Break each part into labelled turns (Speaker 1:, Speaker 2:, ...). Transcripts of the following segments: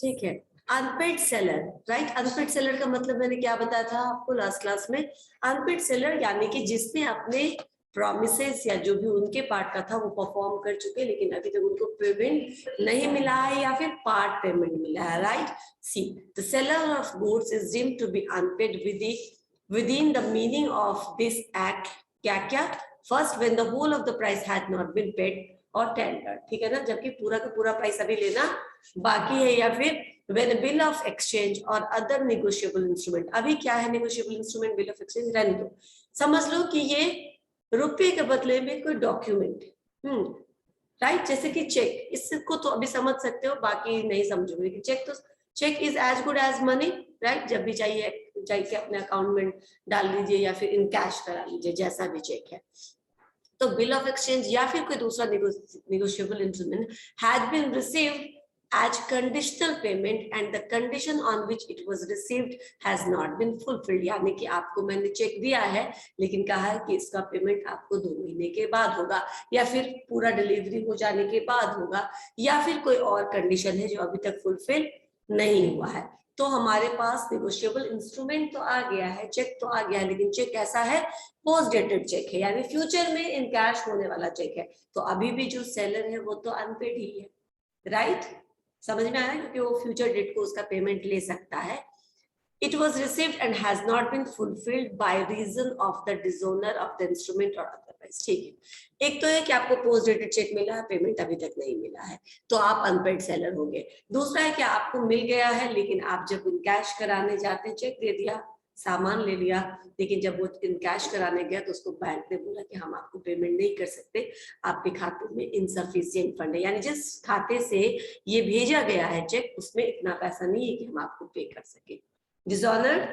Speaker 1: ठीक है। Unpaid seller, right. Unpaid seller का मतलब मैंने क्या बताया था आपको लास्ट क्लास में? अनपेड सेलर यानी कि जिसने अपने प्रॉमिसेस या जो भी उनके पार्ट का था वो परफॉर्म कर चुके, लेकिन अभी तक उनको पेमेंट नहीं मिला है या फिर पार्ट पेमेंट मिला है, right. See the seller of goods is deemed to be unpaid within the meaning of this act। क्या क्या? First, when the whole of the price had not been paid or tendered, ठीक है ना, जबकि पूरा का पूरा प्राइस अभी लेना बाकी है, या फिर when a bill of exchange or other negotiable instrument। अभी क्या है negotiable instrument? bill of exchange रहने दो, समझ लो कि ये रुपये के बदले में कोई डॉक्यूमेंट, राइट। जैसे कि चेक, इसको तो अभी समझ सकते हो, बाकी नहीं समझोगे कि चेक तो cheque is as good as money, right. जब भी चाहिए जाइए अपने अकाउंट में डाल दीजिए या फिर इन कैश करा लीजिए, जैसा भी चेक है। तो बिल ऑफ एक्सचेंज या फिर कोई दूसरा negotiable instrument had been received as conditional payment and the condition on which it was received has not been fulfilled। यानी कि आपको मैंने चेक दिया है लेकिन कहा है कि इसका पेमेंट आपको 2 महीने के बाद होगा, या फिर पूरा डिलीवरी हो जाने के बाद होगा, या फिर कोई और कंडीशन है जो अभी तक फुलफिल नहीं हुआ है। तो हमारे पास नेगोशिएबल इंस्ट्रूमेंट तो आ गया है, चेक तो आ गया है, लेकिन चेक कैसा है? पोस्ट डेटेड चेक है, यानी फ्यूचर में इन कैश होने वाला चेक है। तो अभी भी जो सेलर है वो तो अनपेड ही है, राइट। समझ में आया? क्योंकि वो फ्यूचर डेट को उसका पेमेंट ले सकता है। It was received and has not been fulfilled by reason of the dishonor of the instrument or otherwise। ठीक है, एक तो है कि आपको पोस्ट डेटेड चेक मिला है, पेमेंट अभी तक नहीं मिला है, तो आप अनपेड सेलर हो गए। दूसरा है कि आपको मिल गया है लेकिन आप जब इन कैश कराने जाते हैं, चेक दे दिया, सामान ले लिया, लेकिन जब वो इन कैश कराने गया तो उसको बैंक ने बोला कि हम आपको पेमेंट नहीं कर सकते, आपके खाते में इनसफिशिएंट फंड है, यानी जिस खाते से ये भेजा गया है चेक उसमें इतना पैसा नहीं है कि हम आपको पे कर सके। डिसऑनर्ड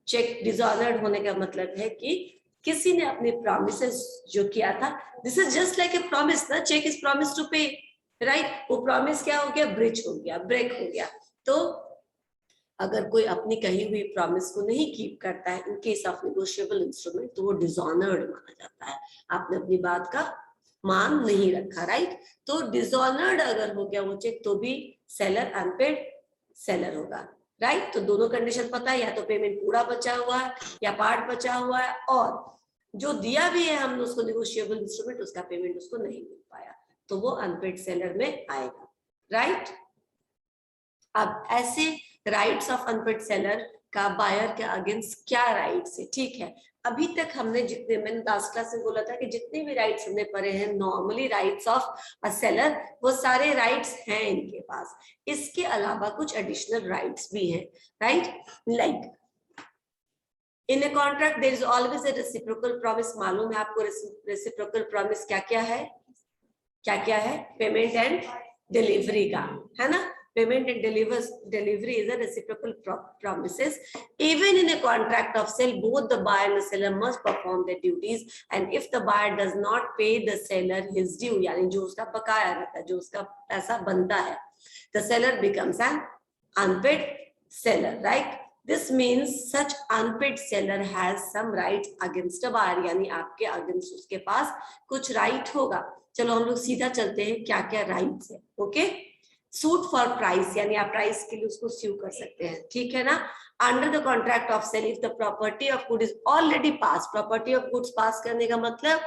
Speaker 1: चेक, डिसऑनर्ड होने का मतलब है कि किसी ने अपने प्रॉमिसेस जो किया था, this is just like a promise ना, चेक इज प्रॉमिस टू पे, राइट। वो प्रॉमिस क्या हो गया? ब्रीच हो गया, ब्रेक हो गया। तो अगर कोई अपनी कही हुई प्रॉमिस को नहीं कीप करता है in case of negotiable instrument, तो वो डिसऑनर्ड माना जाता है, आपने अपनी बात का मान नहीं रखा, राइट। तो डिसऑनर्ड अगर हो गया वो चेक, तो भी सेलर अनपेड सेलर होगा, राइट। तो दोनों कंडीशन पता है, या तो पेमेंट पूरा बचा हुआ है या पार्ट बचा हुआ है, और जो दिया भी है हमने उसको नेगोशिएबल इंस्ट्रूमेंट, उसका पेमेंट उसको नहीं मिल पाया, तो वो अनपेड सेलर में आएगा, राइट। अब ऐसे राइट्स ऑफ अनपेड सेलर का बायर के अगेंस्ट क्या राइट्स है? ठीक है, अभी तक हमने जितने, मैंने लास्ट क्लास में बोला था कि जितने भी राइट्स हमने पढ़े हैं normally rights of a seller, वो सारे राइट्स हैं इनके पास। इसके अलावा कुछ एडिशनल राइट्स भी हैं, right. Like in a contract there is always a reciprocal promise. मालूम है आपको रेसिप्रोकल प्रॉमिस क्या क्या है? क्या क्या है? पेमेंट एंड डिलीवरी का, है ना। Payment and delivery is a reciprocal promises. Even in a contract of sale, both the buyer and the seller must perform their duties. And if the buyer does not pay the seller his due, यानी जो उसका बकाया रहता है, जो उसका पैसा बनता है, the seller becomes an unpaid seller, right? This means such unpaid seller has some rights against a buyer, यानी आपके अगेंस्ट उसके पास कुछ राइट होगा। चलो हम लोग सीधा चलते हैं क्या क्या राइट्स है। ओके, सूट फॉर प्राइस, यानी आप प्राइस के लिए उसको स्यू कर सकते हैं, ठीक है ना। Under the contract of sale, if the property of good is already pass, property of goods pass करने का मतलब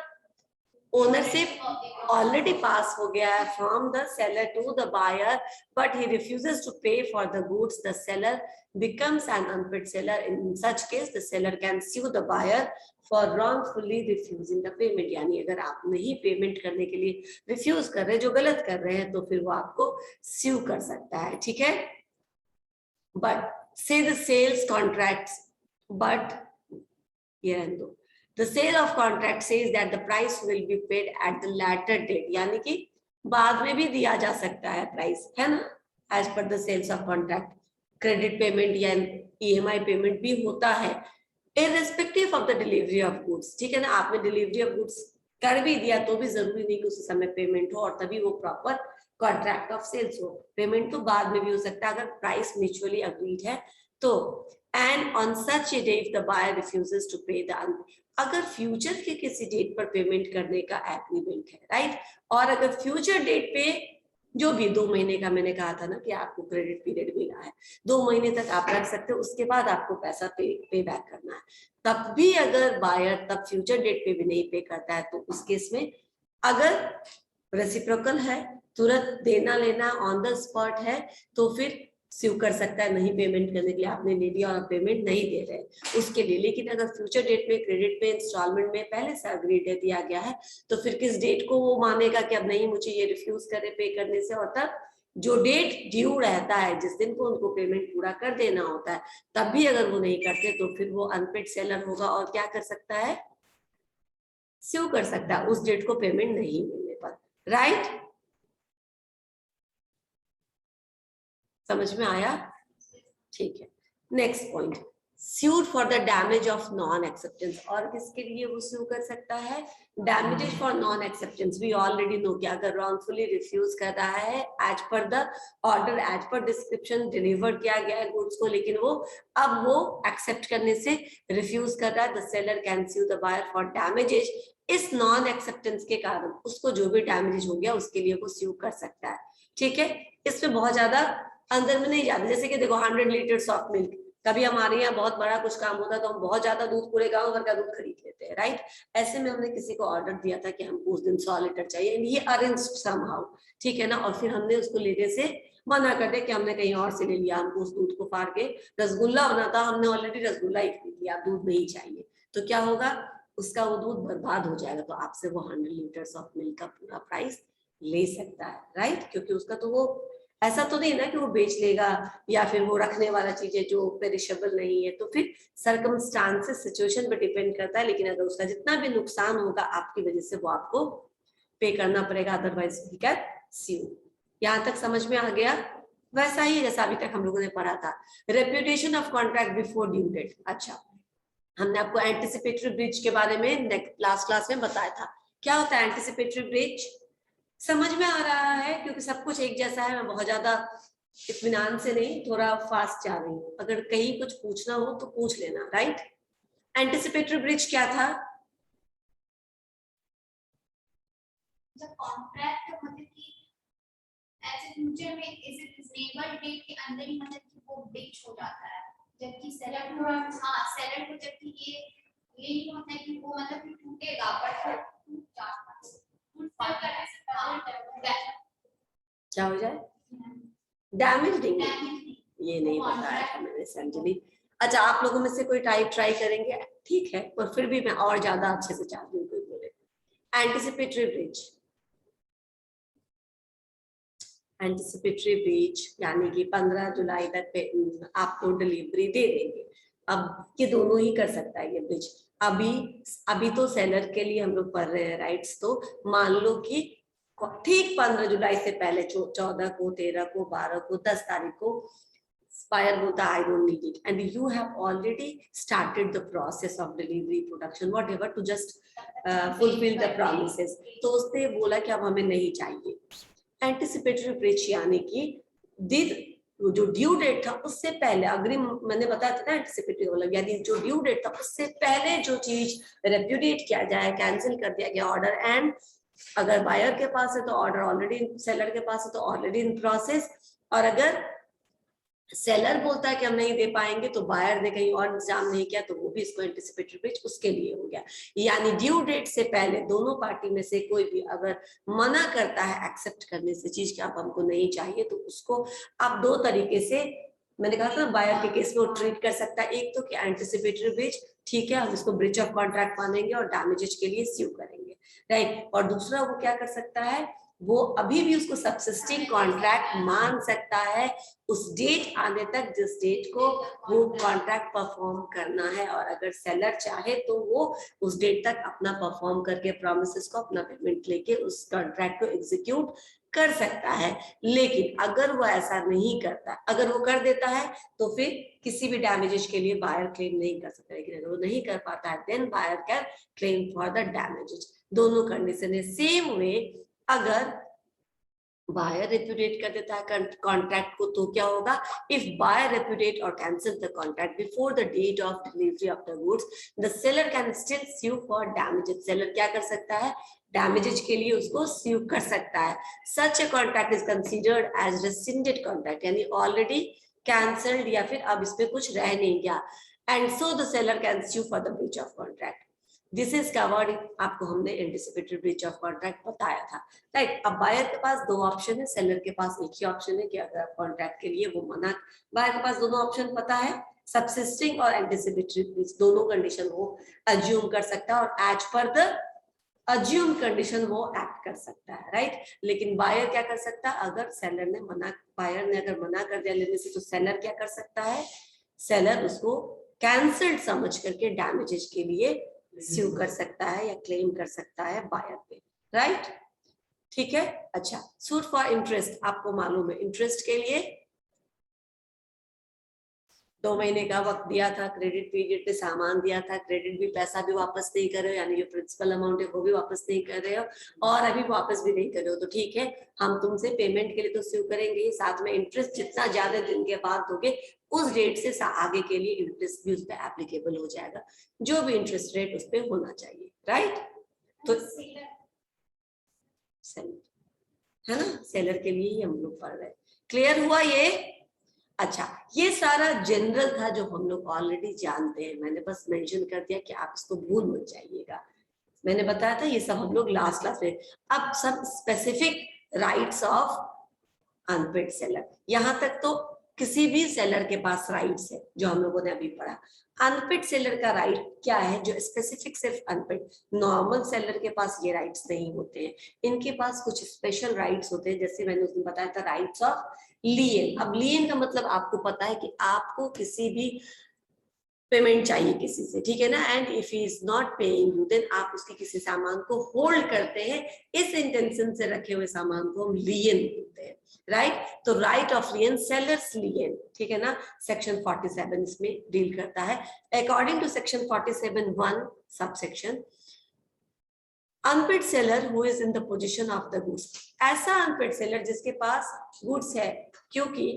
Speaker 1: ओनरशिप ऑलरेडी पास हो गया है from the seller to the buyer, but he refuses to pay for the goods, the seller becomes an unpaid seller. In such case the seller can sue the buyer for wrongfully refusing the payment। यानी अगर आप नहीं payment करने के लिए refuse कर रहे हैं, जो गलत कर रहे हैं, तो फिर वो आपको स्यू कर सकता है, ठीक है। बट से द सेल्स कॉन्ट्रैक्ट्स, बट ये रहने दो, the sale of contract says that the price will be paid at the latter date, यानी कि बाद में भी दिया जा सकता है प्राइस, है ना, as per the sales of contract। Credit payment या EMI पेमेंट भी होता है irrespective of the delivery of goods, ठीक है ना। आपने डिलीवरी ऑफ गुड्स कर भी दिया तो भी जरूरी नहीं कि उसी समय पेमेंट हो और तभी वो प्रॉपर कॉन्ट्रैक्ट ऑफ सेल्स हो, पेमेंट तो बाद में भी हो सकता है अगर प्राइस म्यूचुअली अग्रीड है तो। And on such a day if the buyer refuses to pay the, अगर फ्यूचर के किसी डेट पर पेमेंट करने का एग्रीमेंट है, राइट, और अगर फ्यूचर डेट पे जो भी 2 महीने का मैंने कहा था ना कि आपको क्रेडिट पीरियड मिला है, 2 महीने तक आप रख सकते हो, उसके बाद आपको पैसा पे बैक करना है। तब भी अगर बायर तब फ्यूचर डेट पे भी नहीं पे करता है तो उस केस में अगर रेसिप्रोकल है, तुरंत देना लेना ऑन द स्पॉट है, तो फिर स्यू कर सकता है नहीं पेमेंट करने के लिए, आपने ले लिया और पेमेंट नहीं दे रहे उसके लिए। लेकिन अगर फ्यूचर डेट में क्रेडिट पे इंस्टॉलमेंट में पहले से अग्री दे दिया गया है तो फिर किस डेट को वो मानेगा कि अब नहीं मुझे ये रिफ्यूज करे पे करने से, और तब जो डेट ड्यू रहता है जिस दिन को उनको पेमेंट पूरा कर देना होता है, तब भी अगर वो नहीं करते तो फिर वो अनपेड सेलर होगा और क्या कर सकता है, स्यू कर सकता है उस डेट को पेमेंट नहीं मिलने पर। राइट, समझ में आया? ठीक है, next point, sued for the damage of non acceptance। और किसके लिए वो sue कर सकता है? damages for non acceptance। we already know कि अगर wrongfully refuse कर रहा है as per the order, as per description deliver किया गया है goods को, लेकिन वो अब वो accept करने से refuse कर रहा है, the seller can sue the buyer for damages। इस नॉन एक्सेप्टेंस के कारण उसको जो भी डैमेज हो गया उसके लिए वो स्यू कर सकता है। ठीक है, इसमें बहुत ज्यादा अंदर में नहीं जाते। जैसे कि देखो 100 लीटर सॉफ्ट मिल्क, कभी हमारे यहाँ बहुत बड़ा कुछ काम होता है तो हम बहुत ज्यादा दूध पूरे गांव भर का दूध खरीद लेते हैं, राइट। ऐसे में हमने किसी को ऑर्डर दिया था कि हमको उस दिन 100 लीटर चाहिए, एंड ये अरेंज समहाउ, ठीक है ना, और फिर हमने उसको लेने से मना कर दिया कि हमने कहीं और से ले लिया, हमको उस दूध को फाड़ के रसगुल्ला बना था, हमने ऑलरेडी रसगुल्ला ही खरीद लिया, दूध नहीं चाहिए, तो क्या होगा, उसका वो दूध बर्बाद हो जाएगा। तो आपसे वो 100 लीटर ऑफ मिल्क का पूरा प्राइस ले सकता है, राइट, क्योंकि उसका तो वो ऐसा तो नहीं ना कि वो बेच लेगा या फिर वो रखने वाला चीज है जो पेरिशेबल नहीं है। तो फिर सर्कमस्टांसेस सिचुएशन पे डिपेंड करता है, लेकिन अगर उसका जितना भी नुकसान होगा आपकी वजह से वो आपको पे करना पड़ेगा, अदरवाइज वी कैन स्यू। यहाँ तक समझ में आ गया? वैसा ही जैसा अभी तक हम लोगों ने पढ़ा था, reputation of contract before due date. अच्छा, हमने आपको एंटिसिपेटरी ब्रीच के बारे में लास्ट क्लास में बताया था। क्या होता है एंटिसिपेटरी ब्रीच? समझ में आ रहा है? क्योंकि सब कुछ एक जैसा है, मैं बहुत ज्यादा इत्मीनान से नहीं, थोड़ा फास्ट जा रही हूँ, अगर कहीं कुछ पूछना हो तो पूछ लेना, राइट। एंटिसिपेटरी ब्रीच क्या था?
Speaker 2: कॉन्ट्रैक्ट मतलब कि ऐसे फ्यूचर में इस रिजनेबल डेट के अंदर ही मतलब कि वो ब्रीच हो जाता है, जबकि सेलर को सेलर को जबकि ये नहीं होता है कि वो मतलब कि टूटेगा, बट वो टूट जाता है।
Speaker 1: क्या हो जाए? डैमेज नहीं, ये नहीं बताया था मैंने संजली। अच्छा, आप लोगों में से कोई टाइप ट्राई करेंगे? ठीक है, पर फिर भी मैं और ज्यादा अच्छे से चाहती हूँ कोई बोले। एंटिसिपेटरी ब्रीच, एंटिसिपेटरी ब्रीच यानी कि 15 जुलाई तक आपको डिलीवरी दे देंगे। अब ये दोनों ही कर सकता है ये ब्रीच। अभी तो सेलर के लिए हम लोग पढ़ रहे हैं राइट्स, तो मान लो कि ठीक 15 जुलाई से पहले 14 को, 13 को, 12 को, 10 तारीख को buyer बोलता I don't need it and you have already started the process of delivery, production, whatever, to just fulfill the promises। तो उसने बोला कि अब हमें नहीं चाहिए। एंटिसिपेटरी ब्रीच यानी कि जो ड्यू डेट था उससे पहले अग्रिम, मैंने बताया था ना एंटिसिपेटरी मतलब यानी जो ड्यू डेट था उससे पहले जो चीज रेप्यूडिएट किया जाए, कैंसिल कर दिया गया ऑर्डर, एंड अगर बायर के पास है तो ऑर्डर ऑलरेडी, सेलर के पास है तो ऑलरेडी इन प्रोसेस, और अगर सेलर बोलता है कि हम नहीं दे पाएंगे तो बायर ने कहीं और इंतजाम नहीं किया तो वो भी इसको एंटिसिपेटरी ब्रीच उसके लिए हो गया। यानी ड्यू डेट से पहले दोनों पार्टी में से कोई भी अगर मना करता है एक्सेप्ट करने से चीज कि आप हमको नहीं चाहिए, तो उसको आप दो तरीके से, मैंने कहा था बायर के केस में वो ट्रीट कर सकता है। एक तो कि एंटिसिपेटरी ब्रीच, ठीक है, हम इसको ब्रीच ऑफ कॉन्ट्रैक्ट मानेंगे और डैमेजेस के लिए स्यू करेंगे, राइट। और दूसरा वो क्या कर सकता है, वो अभी भी उसको सबसिस्टिंग कॉन्ट्रैक्ट मान सकता है उस डेट आने तक जिस डेट को वो कॉन्ट्रैक्ट परफॉर्म करना है, और अगर सेलर चाहे तो वो उस डेट तक अपना परफॉर्म करके प्रॉमिसेस को, अपना पेमेंट लेके उस कॉन्ट्रैक्ट को एग्जीक्यूट कर सकता है। लेकिन अगर वो ऐसा नहीं करता, अगर वो कर देता है तो फिर किसी भी डैमेजेस के लिए बायर क्लेम नहीं कर सकता, लेकिन अगर वो नहीं कर पाता है then buyer can claim for the damages. दोनों कंडीशन है। सेम वे अगर बायर रिप्यूडिएट कर देता है कॉन्ट्रैक्ट को, तो क्या होगा? इफ बायर रिप्यूडिएट और cancel the contract before the date of delivery of the goods, the seller can still sue for damages. Seller क्या कर सकता है? डैमेजेस के लिए उसको स्यू कर सकता है। Such a contract is considered as rescinded contract, यानी ऑलरेडी कैंसल्ड या फिर अब इसमें कुछ रह नहीं गया, and so the seller can sue for the breach of contract. This is covered, आपको हमने एंटिसिपेटरी ब्रीच ऑफ कॉन्ट्रैक्ट बताया था, राइट। अब बायर के पास दो ऑप्शन है, सेलर के पास एक ही ऑप्शन है कि अगर आप कॉन्ट्रैक्ट के लिए वो मना, बायर के पास दोनों ऑप्शन पता है, सब्सिस्टिंग और एंटिसिपेटरी ब्रीच, दोनों कंडीशन वो अज्यूम कर सकता है और as per the assume condition वो एक्ट कर सकता है, राइट। लेकिन बायर क्या कर सकता है? अगर सेलर ने मना, बायर ने अगर मना कर दिया लेने से, तो सेलर क्या कर सकता है? सेलर उसको कैंसल्ड समझ करके डैमेजेस के लिए स्यू कर सकता है या क्लेम कर सकता है बायर पे, राइट। ठीक है, अच्छा। सूट फॉर इंटरेस्ट, आपको मालूम है इंटरेस्ट के लिए 2 महीने का वक्त दिया था, क्रेडिट पीरियड पे सामान दिया था, क्रेडिट भी पैसा भी वापस नहीं कर रहे हो, यानी जो प्रिंसिपल अमाउंट है वो भी वापस नहीं कर रहे हो और अभी वापस भी नहीं कर रहे हो, तो ठीक है, हम तुमसे पेमेंट के लिए तो स्यू करेंगे ही, साथ में इंटरेस्ट जितना ज्यादा दिन के बाद दोगे उस डेट से आगे के लिए इंटरेस्ट भी उस पर एप्लीकेबल हो जाएगा, जो भी इंटरेस्ट रेट उस पर होना चाहिए, राइट। तो सेलर है ना, सेलर के लिए ही हम लोग पढ़ रहे हैं। क्लियर हुआ ये? अच्छा, ये सारा जनरल था जो हम लोग ऑलरेडी जानते हैं, मैंने बस मेंशन कर दिया कि आप इसको भूल मत जाइएगा। मैंने बताया था ये सब हम लोग लास्ट क्लास में। अब सब specific rights of unpaired seller, यहां तक तो किसी भी सेलर के पास राइट्स है जो हम लोगों ने अभी पढ़ा। अनपेड सेलर का राइट क्या है जो स्पेसिफिक सिर्फ अनपेड, नॉर्मल सेलर के पास ये राइट्स नहीं होते हैं, इनके पास कुछ स्पेशल राइट्स होते हैं, जैसे मैंने उस दिन बताया था राइट्स ऑफ लियन। अब लियन का मतलब आपको पता है कि आपको किसी भी पेमेंट चाहिए किसी से, ठीक है ना, and if he is not paying you then आप उसके किसी सामान को होल्ड करते हैं, इस इंटेंशन से रखे हुए सामान को हम लियन बोलते हैं, राइट। तो right of lien, sellers lien, ठीक है ना, सेक्शन 47 इसमें डील करता है। According to section 47(1) subsection, unpaid seller who is in the position of the goods, ऐसा अनपेड सेलर जिसके पास गुड्स है, क्योंकि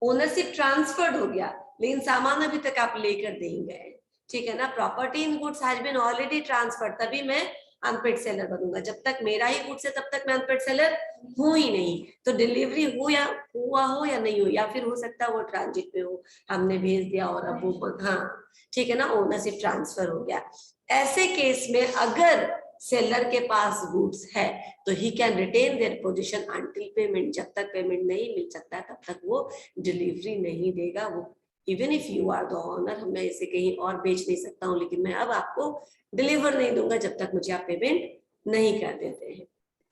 Speaker 1: ओनरशिप ट्रांसफर्ड हो गया लेकिन सामान अभी तक आप लेकर नहीं गए, ठीक है ना, property in goods has been already transferred, तभी मैं अनपेड सेलर बनूंगा, जब तक मेरा ही गुड्स है तब तक मैं अनपेड सेलर हूं ही नहीं। तो डिलीवरी हो या हुआ हो या नहीं हो, या फिर हो सकता है वो ट्रांजिट पे हो, हमने भेज दिया और अब वो, हाँ ठीक है ना, ओनरशिप ट्रांसफर हो गया। ऐसे केस में अगर सेलर के पास गुड्स है तो he can retain their position until payment, जब तक पेमेंट नहीं मिल सकता है तब तक वो डिलीवरी नहीं देगा। वो even if you are the owner, मैं इसे कहीं और बेच नहीं सकता हूँ लेकिन मैं अब आपको डिलीवर नहीं दूंगा जब तक मुझे आप पेमेंट नहीं कर देते हैं।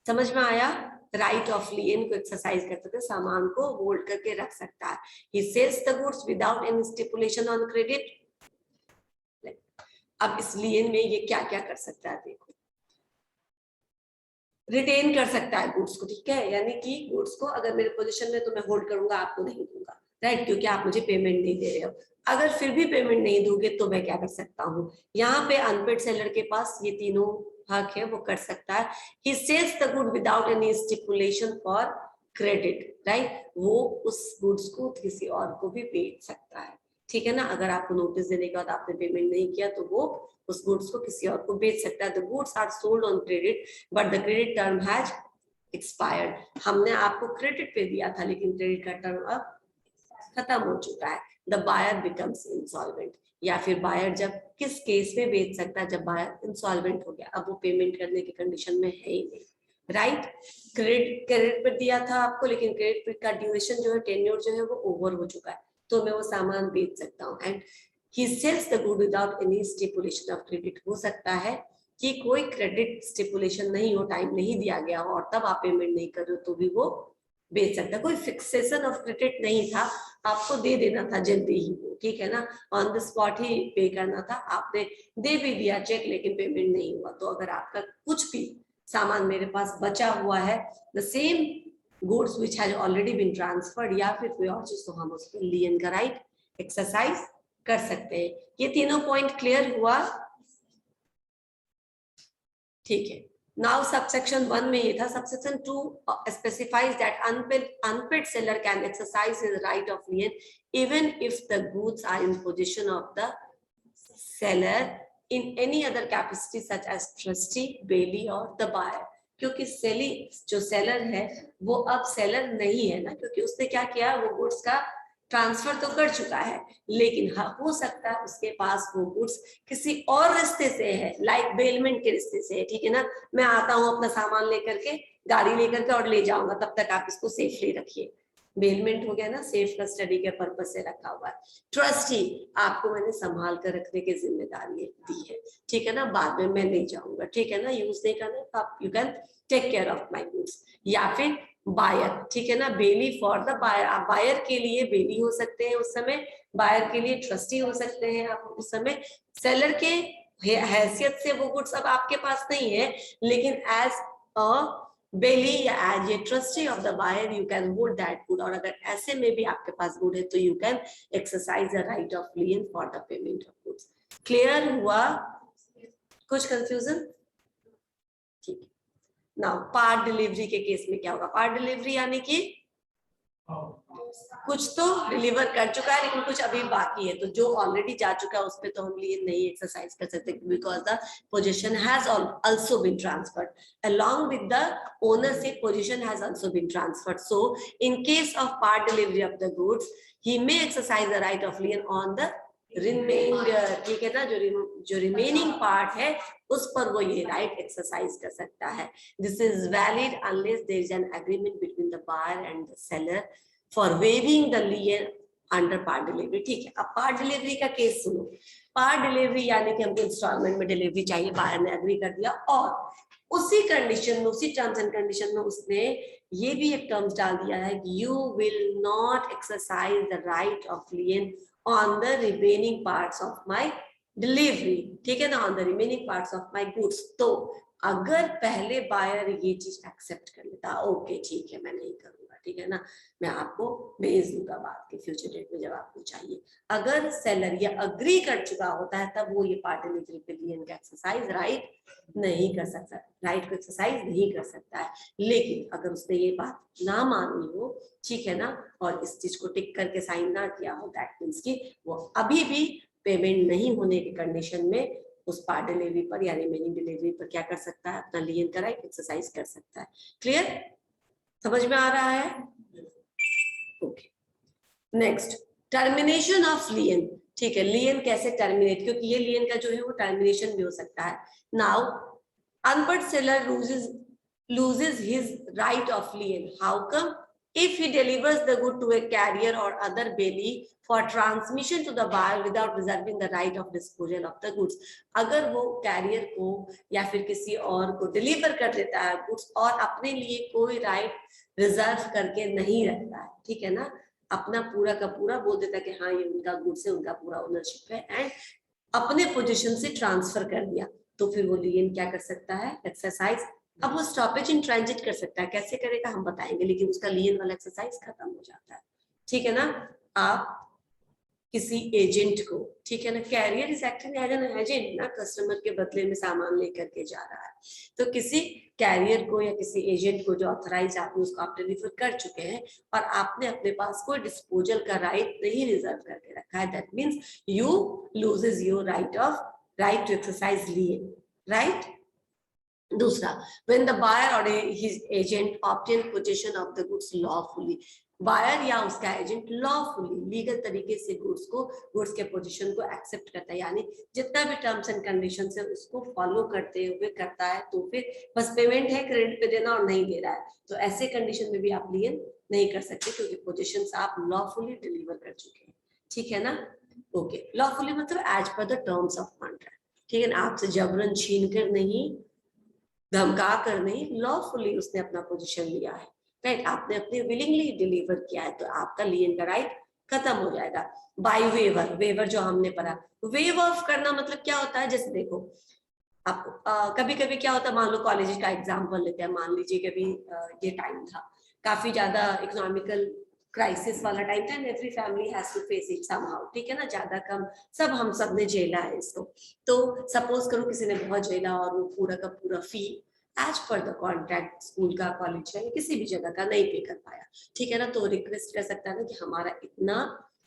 Speaker 1: समझ में आया? राइट ऑफ लियन को एक्सरसाइज करते थे, सामान को होल्ड करके रख सकता है। He sells the goods without any stipulation on credit. अब इस लियन में ये क्या क्या कर सकता है, देखो, रिटेन कर सकता है गुड्स को, ठीक है, यानी कि गुड्स को अगर मेरे पोजीशन में तो मैं होल्ड करूंगा, आपको नहीं दूंगा, राइट, क्योंकि आप मुझे पेमेंट नहीं दे रहे हो। अगर फिर भी पेमेंट नहीं दोगे तो मैं क्या कर सकता हूँ, यहाँ पे अनपेड सेलर के पास ये तीनों हक है, वो कर सकता है। He sells the good without any stipulation for credit, right, वो उस गुड्स को किसी और को भी बेच सकता है, ठीक है ना। अगर आपको नोटिस देने के बाद आपने पेमेंट नहीं किया तो वो उस गुड्स को किसी और को बेच सकता है। The goods are sold on credit but the credit term has expired. हमने आपको क्रेडिट पे दिया था लेकिन क्रेडिट का टर्म अब खत्म हो चुका है। द बायर बिकम्स इंसॉल्वेंट, या फिर बायर जब किस केस में बेच सकता है, जब बायर इंसॉल्वेंट हो गया, अब वो पेमेंट करने की कंडीशन में है ही नहीं, राइट। क्रेडिट पर दिया था आपको लेकिन क्रेडिट का ड्यूरेशन जो है, टेन्योर जो है वो ओवर हो चुका है, तो मैं वो सामान बेच सकता हूँ। And he sells the good without any stipulation of credit, हो सकता है कि कोई क्रेडिट स्टिपुलेशन नहीं हो, टाइम नहीं दिया गया हो और तब आप पेमेंट नहीं कर रहे हो तो भी वो बेच सकता है। कोई फिक्सेशन ऑफ क्रेडिट नहीं था, आपको दे देना था जल्दी ही, ठीक है ना, ऑन द स्पॉट ही पे करना था, आपने दे भी दिया चेक लेकिन पेमेंट नहीं हुआ। तो अगर आपका कुछ भी सामान मेरे पास बचा हुआ है, the same goods which has already been transferred, या फिर कोई और चीज, तो हम उस पर लियन का राइट एक्सरसाइज कर सकते हैं। ये तीनों पॉइंट क्लियर हुआ? ठीक है, नाउ सबसेक्शन 1 में ये था, subsection 2 specifies that unpaid seller can exercise his right of lien even if the goods are in position of the seller in any other capacity such as trustee, bailee और the buyer. क्योंकि जो seller है वो अब seller नहीं है ना, क्योंकि उसने क्या किया, वो गुड्स का ट्रांसफर तो कर चुका है, लेकिन हाँ हो सकता है उसके पास वो गुड्स किसी और रिश्ते से है, लाइक बेलमेंट के रिश्ते से है, ठीक है ना। मैं आता हूँ अपना सामान लेकर के, गाड़ी लेकर के और ले जाऊंगा, तब तक आप इसको सेफली रखिए। बेलमेंट हो गया ना, सेफ कस्टडी के पर्पज से रखा हुआ है। ट्रस्टी, आपको मैंने संभाल कर रखने की जिम्मेदारी दी है, ठीक है ना, बाद में मैं ले जाऊंगा, ठीक है ना, यूज नहीं करना, आप you can take care of my goods. या फिर बायर, ठीक है ना, बेली फॉर द बायर, आप बायर के लिए बेली हो सकते हैं उस समय, बायर के लिए ट्रस्टी हो सकते हैं आप उस समय। सेलर के हैसियत से वो गुड्स अब आपके पास नहीं है, लेकिन एज अ बेली या as a trustee of the buyer you can hold that good, और अगर ऐसे में भी आपके पास गुड है तो you can exercise the right of लियन for the payment of goods. Clear हुआ? कुछ कंफ्यूजन? ठीक है। नाउ पार्ट डिलीवरी के केस में क्या होगा? पार्ट डिलीवरी यानी कि कुछ तो डिलीवर कर चुका है लेकिन कुछ अभी बाकी है, तो जो ऑलरेडी जा चुका है उस पे तो हम लिए नहीं एक्सरसाइज कर सकते, because the position has also been transferred along with the ownership, position has also been transferred. So in case of part delivery of the goods, he may exercise the right of lien on the remainder, ठीक है ना, जो remaining part है उस पर वो ये right exercise कर सकता है। This is valid unless there is an agreement between the buyer and the seller for waiving the lien under part delivery. ठीक है, अब पार्ट डिलीवरी का केस सुनो। पार्ट डिलीवरी यानी कि हमको इंस्टॉलमेंट में डिलीवरी चाहिए, बायर ने एग्री कर दिया, और उसी कंडीशन में, उसी टर्म्स एंड कंडीशन में उसने ये भी एक टर्म्स डाल दिया है कि you will not exercise the right of लियन on the remaining parts of my delivery, ठीक है ना, on the remaining parts of my goods. तो अगर पहले बायर ये चीज एक्सेप्ट कर लेता, ओके ठीक है मैं नहीं करूंगा, ठीक है ना, मैं आपको भेज दूंगा बाद के फ्यूचर डेट में जब आपको चाहिए। अगर सेलर ये अग्री कर चुका होता है तब वो ये पार्ट डिलीवरी पे लियन का एक्सरसाइज राइट नहीं कर सकता, राइट को एक्सरसाइज नहीं कर सकता है। लेकिन अगर उसने ये बात ना मानी हो, ठीक है ना, और इस चीज को टिक करके साइन ना किया हो, दैट मींस कि वो अभी भी पेमेंट नहीं होने की कंडीशन में उस पार्ट डिलीवरी पर या रिमेनिंग डिलीवरी पर क्या कर सकता है, अपना लियन का राइट एक्सरसाइज कर सकता है। क्लियर? समझ में आ रहा है? Okay, next termination of लियन। ठीक है, लियन कैसे टर्मिनेट, क्योंकि ये लियन का जो है वो टर्मिनेशन भी हो सकता है। Now unpaid seller loses his right of lien. How come? If he delivers the good to a carrier or other bailey for transmission to the buyer without reserving the right of disposal of the goods. अगर वो career को या फिर किसी और को deliver कर देता है गुड्स और अपने लिए कोई राइट रिजर्व करके नहीं रखता है, ठीक है ना, अपना पूरा का पूरा बोल देता है कि हाँ ये उनका गुड्स है, उनका पूरा ओनरशिप है, एंड अपने पोजीशन से ट्रांसफर कर दिया, तो फिर वो लियन क्या कर सकता है, एक्सरसाइज। अब वो स्टॉपेज इन ट्रांजिट कर सकता है, कैसे करेगा हम बताएंगे, लेकिन उसका लियन वाला एक्सरसाइज खत्म हो जाता है, ठीक है ना। आप किसी एजेंट को, ठीक है ना, carrier is acting as an agent ना, कस्टमर के बदले में सामान लेकर के जा रहा है, तो किसी कैरियर को या किसी एजेंट को जो ऑथराइज आपने उसको आप डिलीवर कर चुके हैं और आपने अपने पास कोई डिस्पोजल का राइट नहीं रिजर्व करके रखा है, that means you loses your right to exercise lien, right. दूसरा, when the buyer or his agent obtain possession of the goods lawfully, buyer या उसका एजेंट लॉफुली लीगल तरीके से गुड्स के पोजीशन को एक्सेप्ट करता है, यानी जितना भी टर्म्स एंड कंडीशन है उसको फॉलो करते हुए करता है, तो फिर बस पेमेंट है क्रेडिट पे देना और नहीं दे रहा है, तो ऐसे कंडीशन में भी आप लियन नहीं कर सकते, क्योंकि पोजीशन आप लॉफुली डिलीवर कर चुके हैं, ठीक है ना। ओके, लॉफुली मतलब as per the terms of contract, ठीक है ना, आपसे जबरन छीन कर नहीं, धमका कर नहीं, लॉफुली उसने अपना पोजीशन लिया है, राइट, आपने अपने विलिंगली डिलीवर किया है, तो आपका लियन का राइट खत्म हो जाएगा। बाय वेवर, वेवर जो हमने पढ़ा, वेव ऑफ करना मतलब क्या होता है, जैसे देखो आपको कभी कभी क्या होता है, मान लो कॉलेज का एग्जाम्पल लेते हैं, मान लीजिए कभी ये टाइम था काफी ज्यादा इकोनॉमिकल क्राइसिस वाला टाइम था, every family has to face it somehow, ठीक है ना, ज्यादा कम हम सब ने झेला है इसको। तो सपोज करो किसी ने बहुत झेला और वो पूरा का पूरा fee as per the contract school का, कॉलेज का या किसी भी जगह का नहीं पे कर पाया, ठीक है ना, तो रिक्वेस्ट कर सकता है ना कि हमारा इतना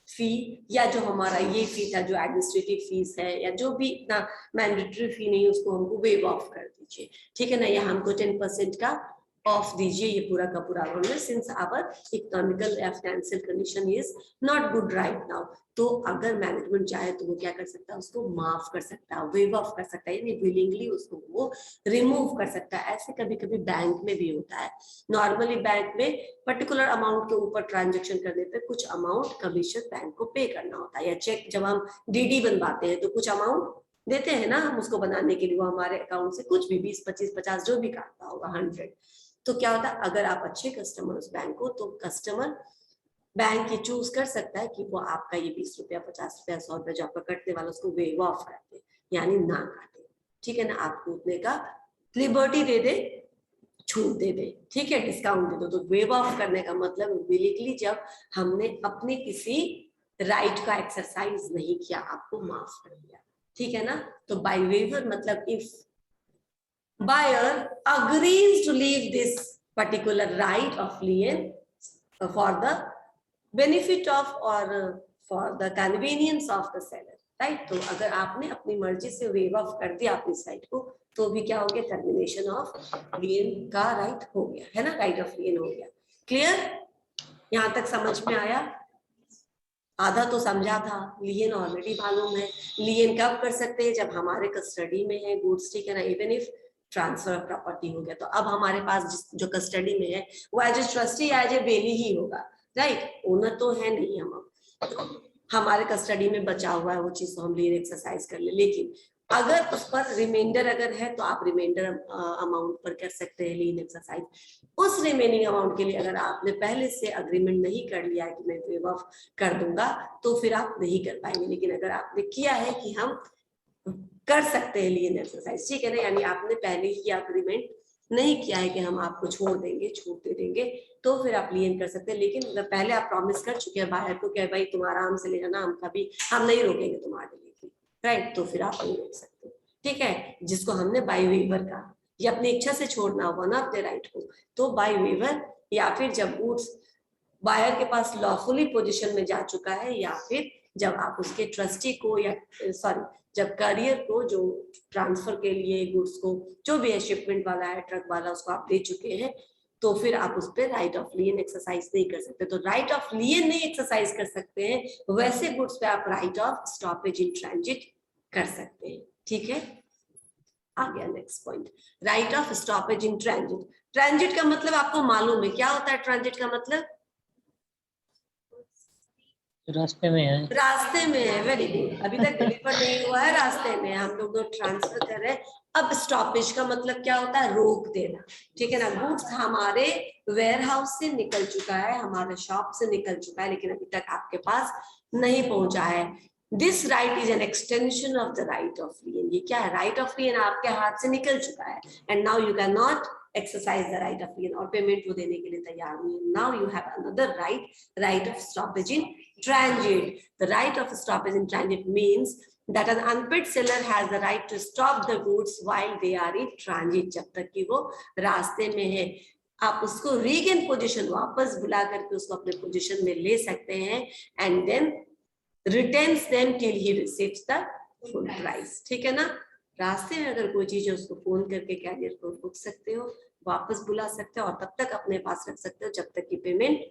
Speaker 1: फी या जो हमारा ये फी था जो एडमिनिस्ट्रेटिव फीस है या जो भी इतना मैंडेटरी फी नहीं उसको हमको वेव ऑफ कर दीजिए, ठीक है ना, या हमको 10% का ऑफ दीजिए ये पूरा का पूरा अमाउंट, सिंस आवर इकोनॉमिकल या financial condition is not good right now. तो अगर मैनेजमेंट चाहे तो वो क्या कर सकता है, उसको माफ कर सकता है, वेव ऑफ कर सकता है, यानी विलिंगली उसको वो रिमूव कर सकता है। ऐसे कभी कभी बैंक में भी होता है। नॉर्मली बैंक में पर्टिकुलर अमाउंट के ऊपर ट्रांजेक्शन करने पे कुछ अमाउंट कमीशन बैंक को पे करना होता है, या चेक जब हम डीडी बनवाते हैं तो कुछ अमाउंट देते हैं ना हम उसको बनाने के लिए, वो हमारे अकाउंट से कुछ भी 20, 25, 50 जो भी काटता होगा 100। तो क्या होता है, अगर आप अच्छे कस्टमर उस बैंक को, तो कस्टमर बैंक ये चूज कर सकता है कि वो आपका ये 20 रुपया, 50 रुपया, 100 रुपया जो आपका कटने वाला उसको वेव ऑफ कर दे, यानी ना काटे, ठीक है ना, आपको उतने का लिबर्टी दे दे, छूट दे दे, ठीक है, डिस्काउंट दे दो। तो वेव ऑफ करने का मतलब विलिंगली जब हमने अपने किसी राइट का एक्सरसाइज नहीं किया, आपको माफ कर दिया, ठीक है ना। तो बाय वेवर मतलब if buyer agrees to leave this particular right of lien for the benefit of or for the convenience of the seller, right। तो अगर आपने अपनी मर्जी से वेव ऑफ कर दिया अपनी साइड को, तो भी क्या हो गया, टर्मिनेशन ऑफ लियन का राइट हो गया, है ना, राइट ऑफ लियन हो गया। क्लियर, यहां तक समझ में आया? आधा तो समझा था, लियन ऑलरेडी मालूम है। लियन कब कर सकते हैं, जब हमारे कस्टडी में है गुड्स, ठीक है ना, even if transfer of property हो गया, तो अब हमारे पास जो कस्टडी में है वो as a trustee, as a bailee ही होगा, राइट, ओनर तो है नहीं हम, हमारे कस्टडी में बचा हुआ है वो चीज, तो हम लियन एक्सरसाइज कर ले। लेकिन अगर उस पर रिमाइंडर अगर है तो आप रिमाइंडर अमाउंट पर कर सकते हैं लियन एक्सरसाइज। उस रिमेनिंग अमाउंट के लिए अगर आपने पहले से अग्रीमेंट नहीं कर लिया है कि मैं वेव ऑफ कर दूंगा, तो फिर आप नहीं कर पाएंगे। लेकिन अगर आपने किया है कि हम कर सकते हैं लियन एक्सरसाइज, ठीक है ना, यानी आपने पहले ही अग्रीमेंट नहीं किया है कि हम आपको छोड़ देंगे, छूट दे देंगे, तो फिर आप लियन कर सकते हैं। लेकिन अगर पहले आप प्रॉमिस कर चुके हैं बाहर को कि भाई तुम आराम से ले जाना, हम कभी हम नहीं रोकेंगे तुम्हारे लिए, राइट, तो फिर आप नहीं रोक सकते, ठीक है। जिसको हमने बाय वेवर कहा, ये अपनी इच्छा से छोड़ना वन ऑफ द राइट को, तो बाय वेवर, या फिर जब गुड्स बायर के पास लॉफुली पोजीशन में जा चुका है, या फिर जब आप उसके ट्रस्टी को या सॉरी जब करियर को जो ट्रांसफर के लिए गुड्स को जो भी है शिपमेंट वाला है, ट्रक वाला, उसको आप दे चुके हैं, तो फिर आप उस पर राइट ऑफ लियन एक्सरसाइज नहीं कर सकते। तो राइट ऑफ लियन नहीं एक्सरसाइज कर सकते हैं, वैसे गुड्स पे आप right of stoppage in transit कर सकते हैं, ठीक है। आ गया next point, right of stoppage in transit. Transit का मतलब आपको मालूम है क्या होता है? ट्रांजिट का मतलब
Speaker 3: रास्ते में है,
Speaker 1: रास्ते में है, वेरी गुड, अभी तक डिलीवर नहीं हुआ है, रास्ते में हम लोग ट्रांसफर कर रहे हैं। अब स्टॉपेज का मतलब क्या होता है? रोक देना, ठीक है ना। गुड्स हमारे वेयर हाउस से निकल चुका है, हमारे शॉप से निकल चुका है, लेकिन अभी तक आपके पास नहीं पहुंचा है। This right is an extension of the right of लियन। ये क्या है? राइट ऑफ लियन आपके हाथ से निकल चुका है, and now you can not exercise the right of लियन, और पेमेंट वो देने के लिए तैयार नहीं है। Now you have another right, right of stoppage in transit. The right of stoppage in transit means that an unpaid seller has the right to stop the goods while they are in transit, जब तक कि वो रास्ते में है। आप उसको regain position, वापस बुला करके उसको अपने पोजीशन में ले सकते हैं, and then retains them till he receives the full price, ठीक है ना। रास्ते में अगर कोई चीज है उसको फोन करके कैरियर को पूछ सकते हो, वापस बुला सकते हो, और तब तक अपने पास रख सकते हो जब तक कि पेमेंट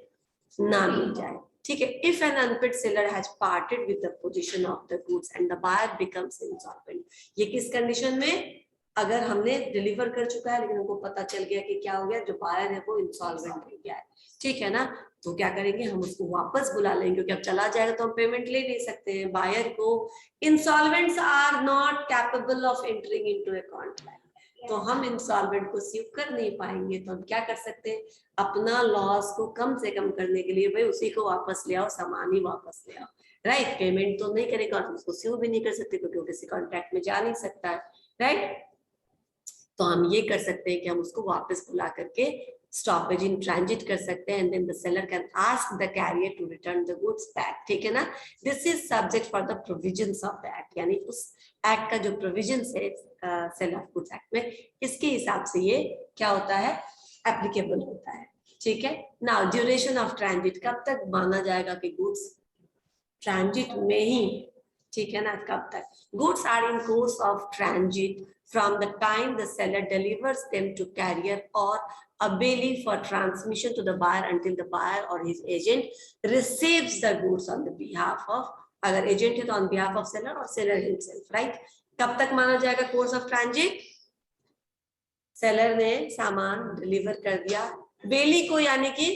Speaker 1: ना मिल जाए, ठीक है। If an unpaid seller has parted with the position of the goods and the buyer becomes insolvent, ये किस कंडीशन में? अगर हमने डिलीवर कर चुका है लेकिन हमको पता चल गया कि क्या हो गया, जो बायर है वो इंसॉल्वेंट हो गया है, ठीक है ना। तो क्या करेंगे, हम उसको वापस बुला लेंगे, क्योंकि अब चला जाएगा तो हम पेमेंट ले नहीं सकते हैं। बायर को insolvents are not capable of entering into a contract, तो हम इंसॉल्वेंट को सीव कर नहीं पाएंगे। तो हम क्या कर सकते हैं, अपना लॉस को कम से कम करने के लिए भाई उसी को वापस ले आओ, सामान ही वापस ले आओ, राइट। पेमेंट तो नहीं करेगा और उसको सीव भी नहीं कर सकते क्योंकि वो किसी कॉन्ट्रैक्ट में जा नहीं सकता है, राइट। तो हम ये कर सकते हैं कि हम उसको वापस बुला करके स्टॉपेज इन ट्रांजिट कर सकते हैं, and then the seller can ask the carrier to return the goods back, ठीक है ना। This is subject for the provisions of the act, यानी उस एक्ट का जो प्रोविजंस है सेल ऑफ गुड्स एक्ट में, इसके हिसाब से ये क्या होता है, एप्लीकेबल होता है, ठीक है। नाउ ड्यूरेशन ऑफ ट्रांजिट, कब तक माना जाएगा कि गुड्स ट्रांजिट में ही, ठीक है ना, कब तक। Goods are in course of transit from the time the seller delivers them to carrier or a bailey for transmission to the buyer until the buyer or his agent receives the goods on the behalf of, अगर agent है तो on behalf of seller और seller himself, right। कब तक माना जाएगा course of transit, seller ने सामान डिलीवर कर दिया बेली को, यानी कि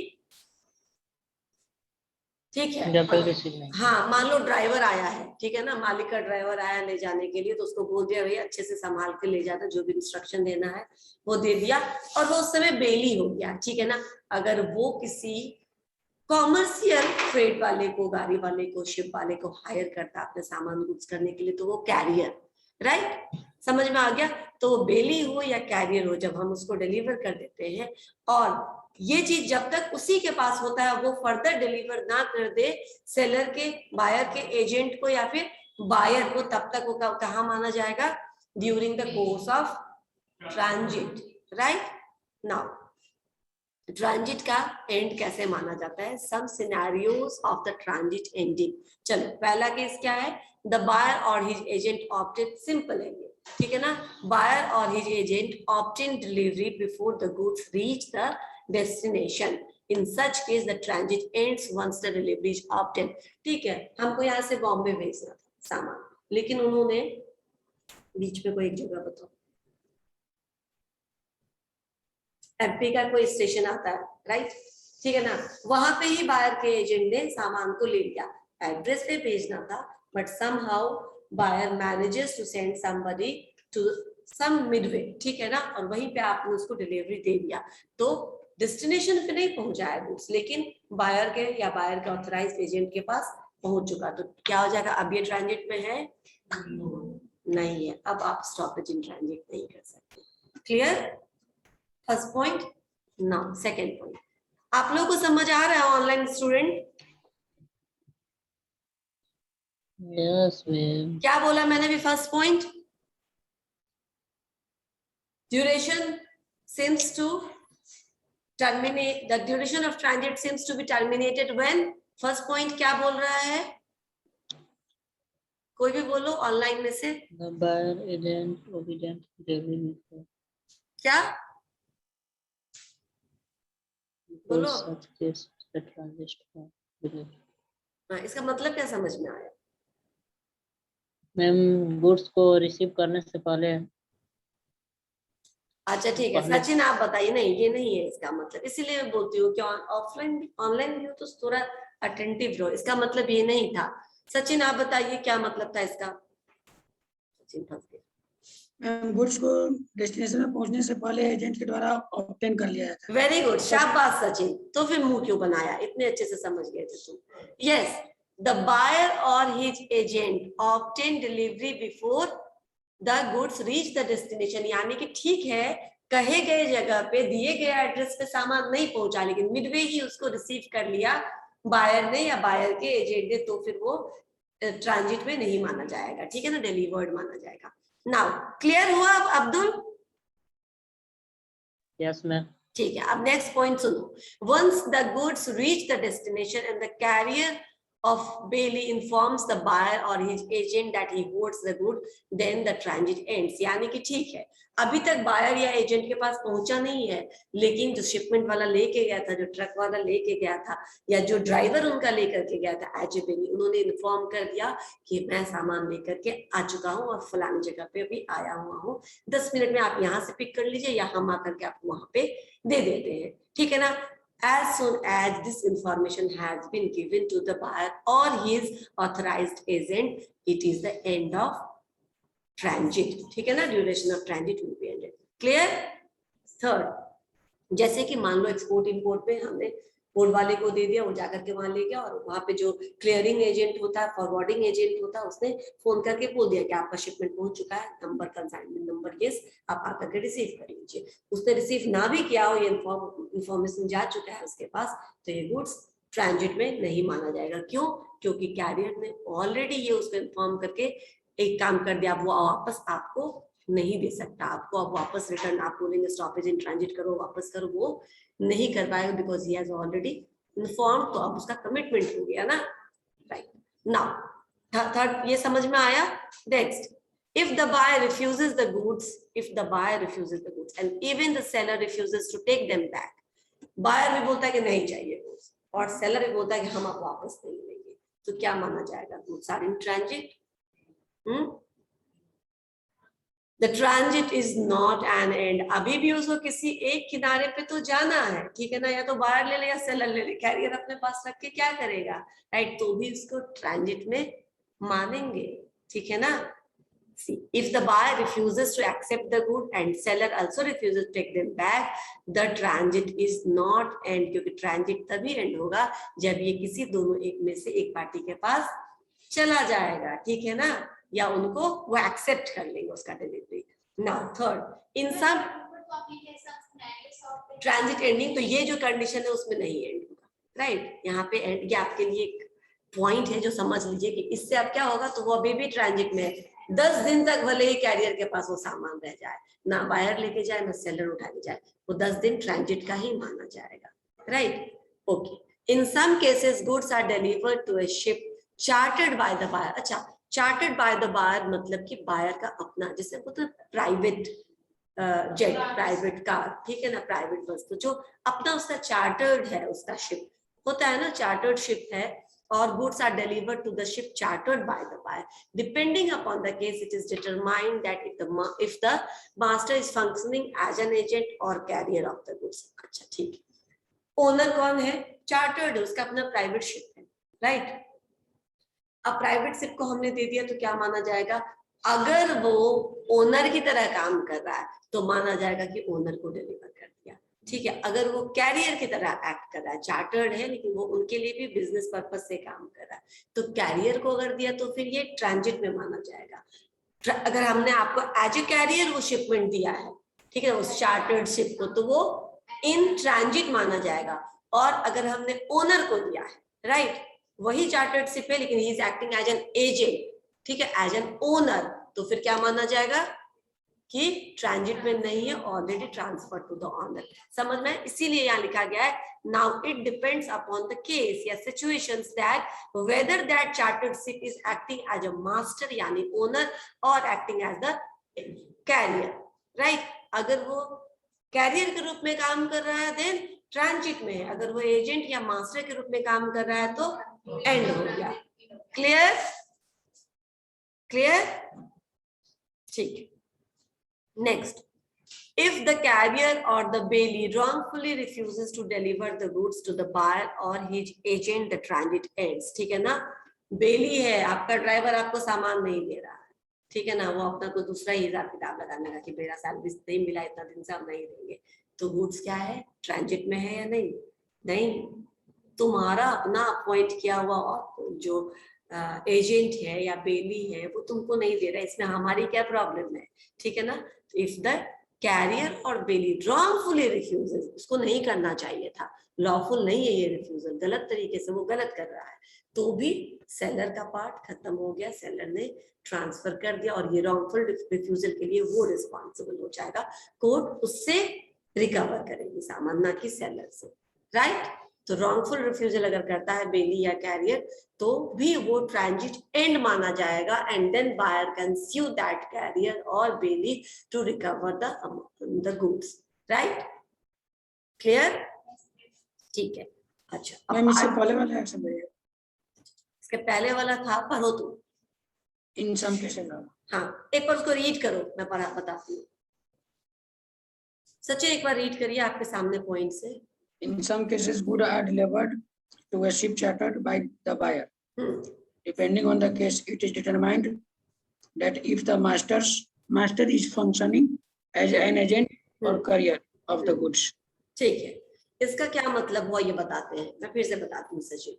Speaker 1: ठीक है,
Speaker 3: जब तक रिसीव नहीं।
Speaker 1: हाँ, मान लो ड्राइवर आया है, ठीक है ना, मालिक का ड्राइवर आया ले जाने के लिए, तो उसको बोल दिया भैया अच्छे से संभाल के ले जाना, जो भी इंस्ट्रक्शन देना है वो दे दिया, और वो उस समय बेली हो गया, ठीक है ना। अगर वो किसी कॉमर्शियल फ्रेट वाले को, गाड़ी वाले को, शिप वाले को हायर करता अपने सामान गुड्स करने के लिए, तो वो कैरियर, राइट, समझ में आ गया। तो वो बेली हो या कैरियर हो, जब हम उसको डिलीवर कर देते हैं, और ये चीज जब तक उसी के पास होता है, वो फर्दर डिलीवर ना कर दे सेलर के, बायर के एजेंट को या फिर बायर को, तब तक वो कहाँ माना जाएगा, during the course of transit, right. Now transit का एंड कैसे माना जाता है, some scenarios of the transit ending. चलो पहला केस क्या है, द बायर और हिज एजेंट ऑप्टेड, सिंपल है ये, ठीक है ना, बायर और his agent opted delivery before the goods reach the destination, in such case the transit ends once the delivery is opted. ठीक है, हमको यहाँ से बॉम्बे भेजना था सामान, लेकिन उन्होंने बीच में कोई एक जगह बताओ, एमपी का कोई स्टेशन आता है, राइट, ठीक है ना, वहां पे ही बायर के एजेंट ने सामान को ले लिया, एड्रेस पे भेजना था, but somehow buyer manages to send somebody to some midway, ठीक है ना, और वहीं पे आपने उसको डिलीवरी दे दिया, तो डेस्टिनेशन पे नहीं पहुंचाया गुड्स, लेकिन बायर के या बायर के ऑथराइज्ड एजेंट के पास पहुंच चुका, तो क्या हो जाएगा, अब ये ट्रांजिट में है, नहीं है, अब आप स्टॉपेज इन ट्रांजिट नहीं कर सकते। Clear, first point. Now second point, आप लोगों को समझ आ रहा है ऑनलाइन स्टूडेंट?
Speaker 3: Yes ma'am.
Speaker 1: क्या बोला मैंने भी, first point, duration seems to terminate, the duration of transit seems to be terminated when, first point क्या बोल रहा है, कोई भी बोलो ऑनलाइन में से,
Speaker 3: The buyer agent obedient delivery before
Speaker 1: क्या बोलो,
Speaker 3: such case the transit for delivery।
Speaker 1: हाँ, इसका मतलब क्या समझ में आया?
Speaker 3: मैम गुड्स को रिसीव करने से पहले
Speaker 1: अच्छा ठीक है,
Speaker 3: पहले-
Speaker 1: सचिन आप बताइए, नहीं ये नहीं है इसका मतलब, इसीलिए मैं बोलती हूँ कि ऑफलाइन भी ऑनलाइन भी हो तो थोड़ा अटेंटिव रहो, इसका मतलब ये नहीं था। सचिन आप बताइए क्या मतलब था इसका, सचिन फंस गया।
Speaker 4: गुड्स को डेस्टिनेशन में पहुंचने से पहले एजेंट के द्वारा ऑब्टेन कर लिया जाता है।
Speaker 1: वेरी गुड, शाबाश सचिन, तो फिर मुंह क्यों बनाया, इतने अच्छे से समझ गए थे तुम। यस, द बायर और his agent obtain delivery before the goods reach the destination, यानी कि ठीक है कहे गए जगह पे दिए गए एड्रेस पे सामान नहीं पहुंचा, लेकिन मिडवे ही उसको रिसीव कर लिया बायर ने या बायर के एजेंट ने, तो फिर वो ट्रांजिट में नहीं माना जाएगा, ठीक है ना, डिलीवर्ड माना जाएगा। नाउ क्लियर हुआ अब अब्दुल?
Speaker 3: Yes ma'am.
Speaker 1: ठीक है, अब नेक्स्ट पॉइंट सुनो, once the goods reach the destination and the carrier of bailey informs the buyer or his agent that he holds the good, then the transit ends, यानी कि ठीक है अभी तक बायर या एजेंट के पास पहुंचा नहीं है, लेकिन जो शिपमेंट वाला लेके गया था, जो ट्रक वाला लेके गया था, या जो ड्राइवर उनका लेकर के गया था एज ए बेली, उन्होंने इन्फॉर्म कर दिया कि मैं सामान लेकर के आ चुका हूँ और फलानी जगह पे अभी आया हुआ हूँ, 10 मिनट में आप यहाँ से पिक कर लीजिए या हम आकर के आपको वहां पे दे देते हैं, ठीक है ना। As soon as this information has been given to the buyer or his authorized agent, it is the end of transit, ठीक है ना, duration of transit will be ended. Clear? Third, जैसे कि मान लो एक्सपोर्ट इंपोर्ट पे हमने board वाले को दे दिया, वो जाकर के वहां ले गया और वहां पे जो क्लियरिंग एजेंट होता है, फॉरवर्डिंग एजेंट होता है, उसने फोन करके बोल दिया कि आपका शिपमेंट पहुंच चुका है, नंबर कंसाइनमेंट नंबर यस, आप आकर के रिसीव कर लीजिए। उसने रिसीव ना भी किया हो, ये इंफॉर्मेशन जा चुका है उसके पास, तो ये गुड्स ट्रांजिट में नहीं माना जाएगा। क्यों? क्योंकि कैरियर ने ऑलरेडी ये उसको इन्फॉर्म करके एक काम कर दिया, वो वापस आपको नहीं दे सकता, आपको अब वापस रिटर्न, आप बोलेंगे स्टॉपेज इन ट्रांजिट करो, वापस करो, वो नहीं कर पाएगा because he has already inform, तो अब उसका कमिटमेंट हो गया ना, राइट। नाउ थर्ड ये समझ में आया। Next, if the buyer refuses the goods, if the buyer refuses the goods and even the seller refuses to take them back, buyer भी बोलता है कि नहीं चाहिए goods और seller भी बोलता है कि हम आप वापस नहीं लेंगे, तो क्या माना जाएगा? goods are in transit. The transit is not an end. अभी भी उसको किसी एक किनारे पे तो जाना है, ठीक है ना, या तो बाहर ले ले या सेलर ले ले, कैरियर अपने पास रख के क्या करेगा, राइट, तो भी उसको ट्रांजिट में मानेंगे, ठीक है ना। See, if the buyer refuses to accept the good and seller also refuses to take them back, the transit is not end, क्योंकि transit तभी end होगा जब ये किसी दोनों एक में से एक पार्टी के पास चला जाएगा, ठीक है ना, या उनको वो एक्सेप्ट कर लेंगे उसका डिलीवरी। नाउ थर्ड, इन सब ट्रांजिट एंडिंग, तो ये जो कंडीशन है उसमें नहीं एंड होगा, राइट। यहाँ पे एंड, ये आपके लिए एक पॉइंट है जो समझ लीजिए कि इससे अब क्या होगा, तो वो अभी भी ट्रांजिट में है, 10 दिन तक भले ही कैरियर के पास वो सामान रह जाए, ना बायर लेके जाए ना सेलर उठा के जाए, वो 10 दिन ट्रांजिट का ही माना जाएगा, right. Okay, in some cases goods are delivered to a ship chartered by the buyer. अच्छा, चार्टर्ड बाय द बायर मतलब कि बायर का अपना, जैसे बोलते हैं प्राइवेट जेट, प्राइवेट कार, ठीक है ना, प्राइवेट बस, तो जो अपना उसका चार्टर्ड है, उसका शिप होता है ना, चार्टर्ड शिप है, or goods are delivered to the ship chartered by the buyer. Depending upon the case, it is determined that if the master is functioning as an agent or carrier of the goods. अच्छा, ठीक है। Owner कौन है? Chartered है, उसका अपना private ship है, right. अब प्राइवेट शिप को हमने दे दिया तो क्या माना जाएगा? अगर वो ओनर की तरह काम कर रहा है तो माना जाएगा कि ओनर को डिलीवर कर दिया, ठीक है। अगर वो कैरियर की तरह एक्ट कर रहा है, चार्टर्ड है लेकिन वो उनके लिए भी बिजनेस पर्पस से काम कर रहा है, तो कैरियर को अगर दिया तो फिर ये ट्रांजिट में माना जाएगा। अगर हमने आपको एज ए कैरियर वो शिपमेंट दिया है, ठीक है, उस चार्टर्ड शिप को, तो वो इन ट्रांजिट माना जाएगा। और अगर हमने ओनर को दिया है, राइट, वही चार्टर्ड शिप है लेकिन he is acting as an agent, ठीक है, एज एन ओनर, तो फिर क्या माना जाएगा कि ट्रांजिट में नहीं है, already transfer to the owner. समझ में? इसीलिए यहाँ लिखा गया है, now it depends upon the case या situations that whether that chartered ship is acting as a master यानी ओनर और acting as the carrier, right. अगर वो कैरियर के रूप में काम कर रहा है देन ट्रांजिट में है, अगर वो एजेंट या मास्टर के रूप में काम कर रहा है तो एंड हो गया। क्लियर? क्लियर? ठीक। Next, if the carrier or the bailee wrongfully refuses to deliver the goods to the buyer or his agent, the transit ends. ठीक है ना, बेली है, आपका ड्राइवर आपको सामान नहीं दे रहा है, ठीक है ना, वो अपना कोई दूसरा ही हिसाब किताब लगाने का कि मेरा सर्विस नहीं मिला इतना दिन से, हम नहीं देंगे, तो गुड्स क्या है, ट्रांजिट में है या नहीं? नहीं, तुम्हारा अपना अपॉइंट किया हुआ और जो एजेंट है या बेली है वो तुमको नहीं दे रहा है, इसमें हमारी क्या प्रॉब्लम है, ठीक है ना। इफ द कैरियर और बेली wrongfully refuses, उसको नहीं करना चाहिए था, लॉफुल नहीं है ये रिफ्यूजल, गलत तरीके से वो गलत कर रहा है, तो भी सेलर का पार्ट खत्म हो गया, सेलर ने ट्रांसफर कर दिया और ये रॉन्गफुल रिफ्यूजल के लिए वो रिस्पॉन्सिबल हो जाएगा, कोर्ट उससे रिकवर करेगी सामान, ना कि सेलर से, राइट। तो रॉन्गफुल रिफ्यूजल अगर करता है बेली या कैरियर तो भी वो ट्रांजिट एंड माना जाएगा, and then buyer can sue that carrier और bailee to recover the goods, right. Clear? ठीक है। अच्छा, अब
Speaker 4: मैम इससे पहले वाला है सब,
Speaker 1: इसके पहले वाला था, पढ़ो तुम।
Speaker 4: इन सम केसेस,
Speaker 1: हाँ, एक बार उसको रीड करो, मैं पढ़ा बताती हूँ। सचिन एक बार रीड करिए आपके सामने पॉइंट से।
Speaker 4: In some cases, goods are delivered to a ship chartered by the buyer. Depending on the case, it is determined that if the master is functioning as an agent or carrier of the goods.
Speaker 1: ठीक है, इसका क्या मतलब हुआ ये बताते हैं, मैं फिर से बताती हूँ सचिन।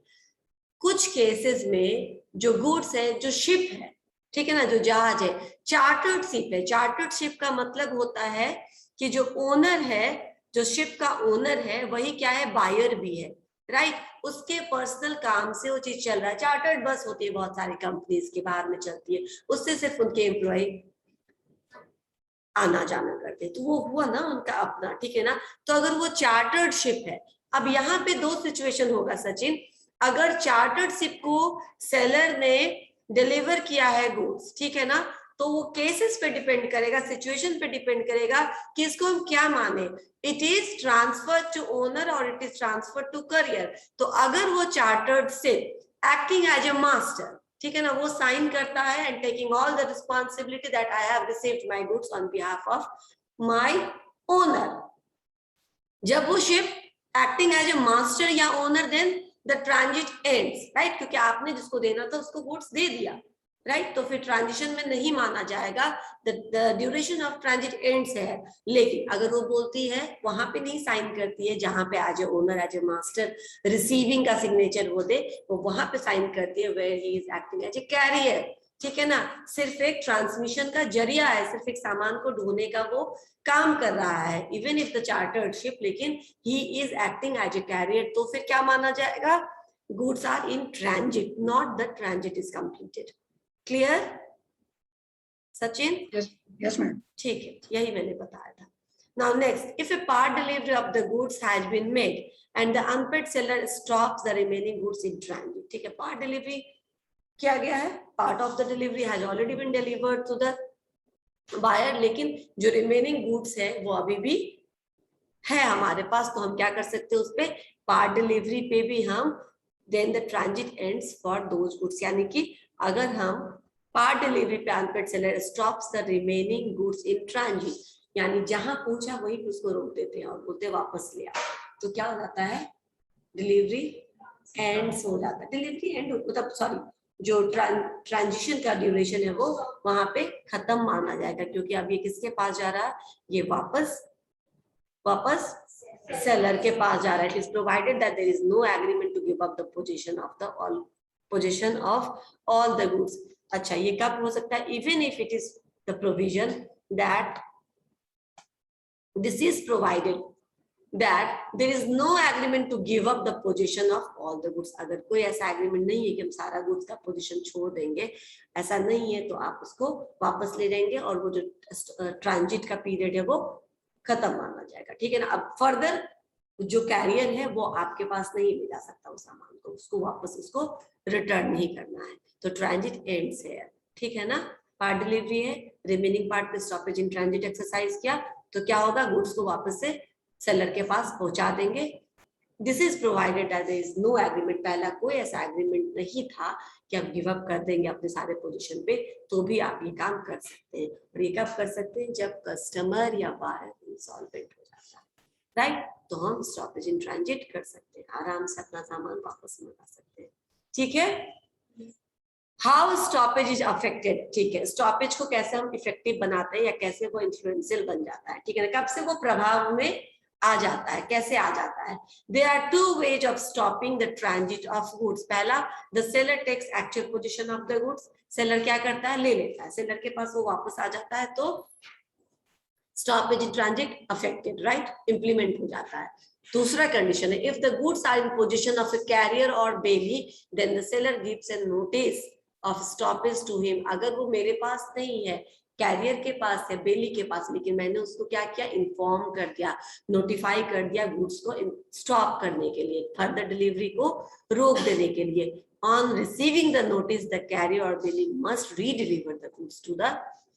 Speaker 1: कुछ केसेस में जो गुड्स है, जो शिप है, ठीक है ना, जो जहाज है, चार्टर्ड शिप है। चार्टर्ड शिप का मतलब होता है कि जो ओनर है, जो शिप का ओनर है, वही क्या है, बायर भी है, राइट। उसके पर्सनल काम से वो चीज चल रहा है। चार्टर्ड बस होती है बहुत सारी कंपनीज के बाहर में चलती है, उससे सिर्फ उनके एम्प्लॉय आना जाना करते हैं, तो वो हुआ ना उनका अपना, ठीक है ना। तो अगर वो चार्टर्ड शिप है, अब यहाँ पे दो सिचुएशन होगा सचिन। अगर चार्टर्ड शिप को सेलर ने डिलीवर किया है गुड्स, ठीक है ना, तो वो केसेस पे डिपेंड करेगा, सिचुएशन पे डिपेंड करेगा कि इसको हम क्या माने, it is transfer to owner और it is transfer to carrier. तो अगर वो chartered ship acting as a master, ठीक है ना, वो साइन करता है and taking all the responsibility that I have received my goods on behalf of my owner. जब वो ship acting as a master या owner, then the transit ends, right, क्योंकि आपने जिसको देना था उसको गुड्स दे दिया, राइट। तो फिर ट्रांजिशन में नहीं माना जाएगा, the duration of transit ends है। लेकिन अगर वो बोलती है, वहां पे नहीं साइन करती है जहां पे as a owner, as a master receiving का सिग्नेचर वो दे, वो वहां पे साइन करती है where he is acting as a carrier, ठीक है ना। सिर्फ एक ट्रांसमिशन का जरिया है, सिर्फ एक सामान को ढोने का वो काम कर रहा है, even if the chartered ship, लेकिन he is acting as a carrier. तो फिर क्या माना जाएगा, goods are in transit, not the transit is completed. Clear Sachin?
Speaker 4: Yes, ma'am.
Speaker 1: ठीक है, यही मैंने बताया था। Now next, if a part delivery of the goods has been made and the unpaid seller stops the remaining goods in transit, ठीक है, part delivery किया गया है, part of the delivery has already been delivered to the buyer, लेकिन जो remaining goods है वो अभी भी है हमारे पास, तो हम क्या कर सकते हैं उस पे, part delivery पे भी हम then the transit ends for those goods, यानी कि अगर हम पार्ट डिलीवरी पे unpaid seller stops the remaining goods in transit, यानी जहां पहुंचा वहीं पे उसको रोक देते हैं और बोलते वापस ले आओ, तो क्या हो जाता है, डिलीवरी एंड्स हो जाता है। डिलीवरी एंड मतलब सॉरी, जो ट्रांजिशन का ड्यूरेशन है वो वहां पे खत्म माना जाएगा, क्योंकि अब ये किसके पास जा रहा है, ये वापस सेलर के पास जा रहा है। It is provided that there is no agreement to give up the position of all the goods. अच्छा, ये कब हो सकता है, even if it is the provision that this is provided that there is no agreement to give up the position of all the goods। अगर कोई ऐसा agreement नहीं है कि हम सारा गुड्स का पोजीशन छोड़ देंगे, ऐसा नहीं है, तो आप उसको वापस ले जाएंगे और वो जो ट्रांजिट का पीरियड है वो खत्म माना जाएगा, ठीक है ना। अब फर्दर जो कैरियर है वो आपके पास नहीं ले जा सकता उस सामान को, उसको वापस उसको रिटर्न नहीं करना है, तो ट्रांजिट एंड्स है, ठीक है ना। पार्ट डिलीवरी है, रिमेनिंग पार्ट पे स्टॉपेज इन ट्रांजिट एक्सरसाइज किया, तो क्या होगा, गुड्स को वापस से सेलर के पास पहुंचा देंगे। This is provided that there is no agreement, पहला कोई ऐसा एग्रीमेंट नहीं था कि आप गिव अप कर देंगे अपने सारे पोजीशन पे, तो भी आप ये काम कर सकते हैं। और ये कब कर सकते हैं, जब कस्टमर या बायर इंसॉल्वेंट हो जाता है, राइट, तो हम स्टॉपेज इन ट्रांजिट कर सकते हैं, आराम से अपना सामान वापस मंगा सकते हैं, ठीक है। हाउ स्टॉपेज इज अफेक्टेड, ठीक है, स्टॉपेज को कैसे हम इफेक्टिव बनाते हैं या कैसे वो इन्फ्लुएंशियल बन जाता है, ठीक है ना, कब से वो प्रभाव में आ जाता है, कैसे आ जाता है। There are two ways of stopping the transit of goods। पहला, the seller takes actual possession of the goods। Seller क्या करता है, ले लेता है, सेलर के पास वो वापस आ जाता है, तो stoppage in transit affected, right, implement हो जाता है। दूसरा कंडीशन है, if the goods are in possession of a carrier or bailey, then the seller gives a notice of stoppage to him। अगर वो मेरे पास नहीं है, कैरियर के पास है, बेली के पास, लेकिन मैंने उसको क्या किया, इन्फॉर्म कर दिया, नोटिफाई कर दिया गुड्स को स्टॉप करने के लिए, फर्दर डिलीवरी को रोक देने के लिए। On receiving the notice the carrier और bailee must redeliver the goods to the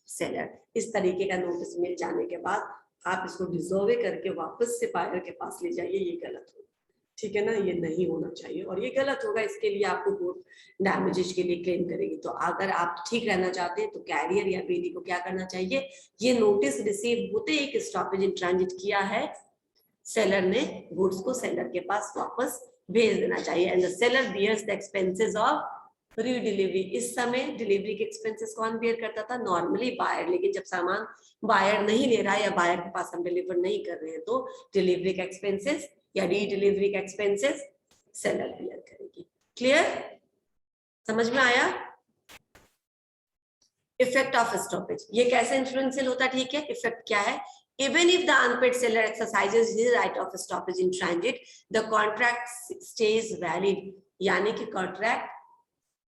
Speaker 1: seller. इस तरीके का नोटिस मिल जाने के बाद आप इसको डिजोर्व करके वापस से बायर के पास ले जाइए, ये गलत होगा, ठीक है ना, ये नहीं होना चाहिए और ये गलत होगा, इसके लिए आपको कोर्ट डैमेजेस के लिए क्लेम करेगी। तो अगर आप ठीक रहना चाहते हैं तो कैरियर या बेली को क्या करना चाहिए, ये नोटिस रिसीव होते ही कि स्टॉपेज इन ट्रांजिट किया है सेलर ने, गुड्स को सेलर के पास वापस भेज देना चाहिए। And the seller bears the expenses of redelivery. इस समय डिलीवरी के एक्सपेंसेस कौन बियर करता था, नॉर्मली बायर, लेकिन जब सामान बायर नहीं ले रहा है या बायर के पास हम डिलीवर नहीं कर रहे हैं तो डिलीवरी का एक्सपेंसेस या री डिलीवरी का एक्सपेंसेस सेलर बियर करेगी। क्लियर, समझ में आया? इफेक्ट ऑफ स्टॉपेज, ये कैसे इन्फ्लुएंशियल होता है, ठीक है। इफेक्ट क्या है? Even if the unpaid seller exercises his right of stoppage in transit, the contract stays valid, यानी कि कॉन्ट्रैक्ट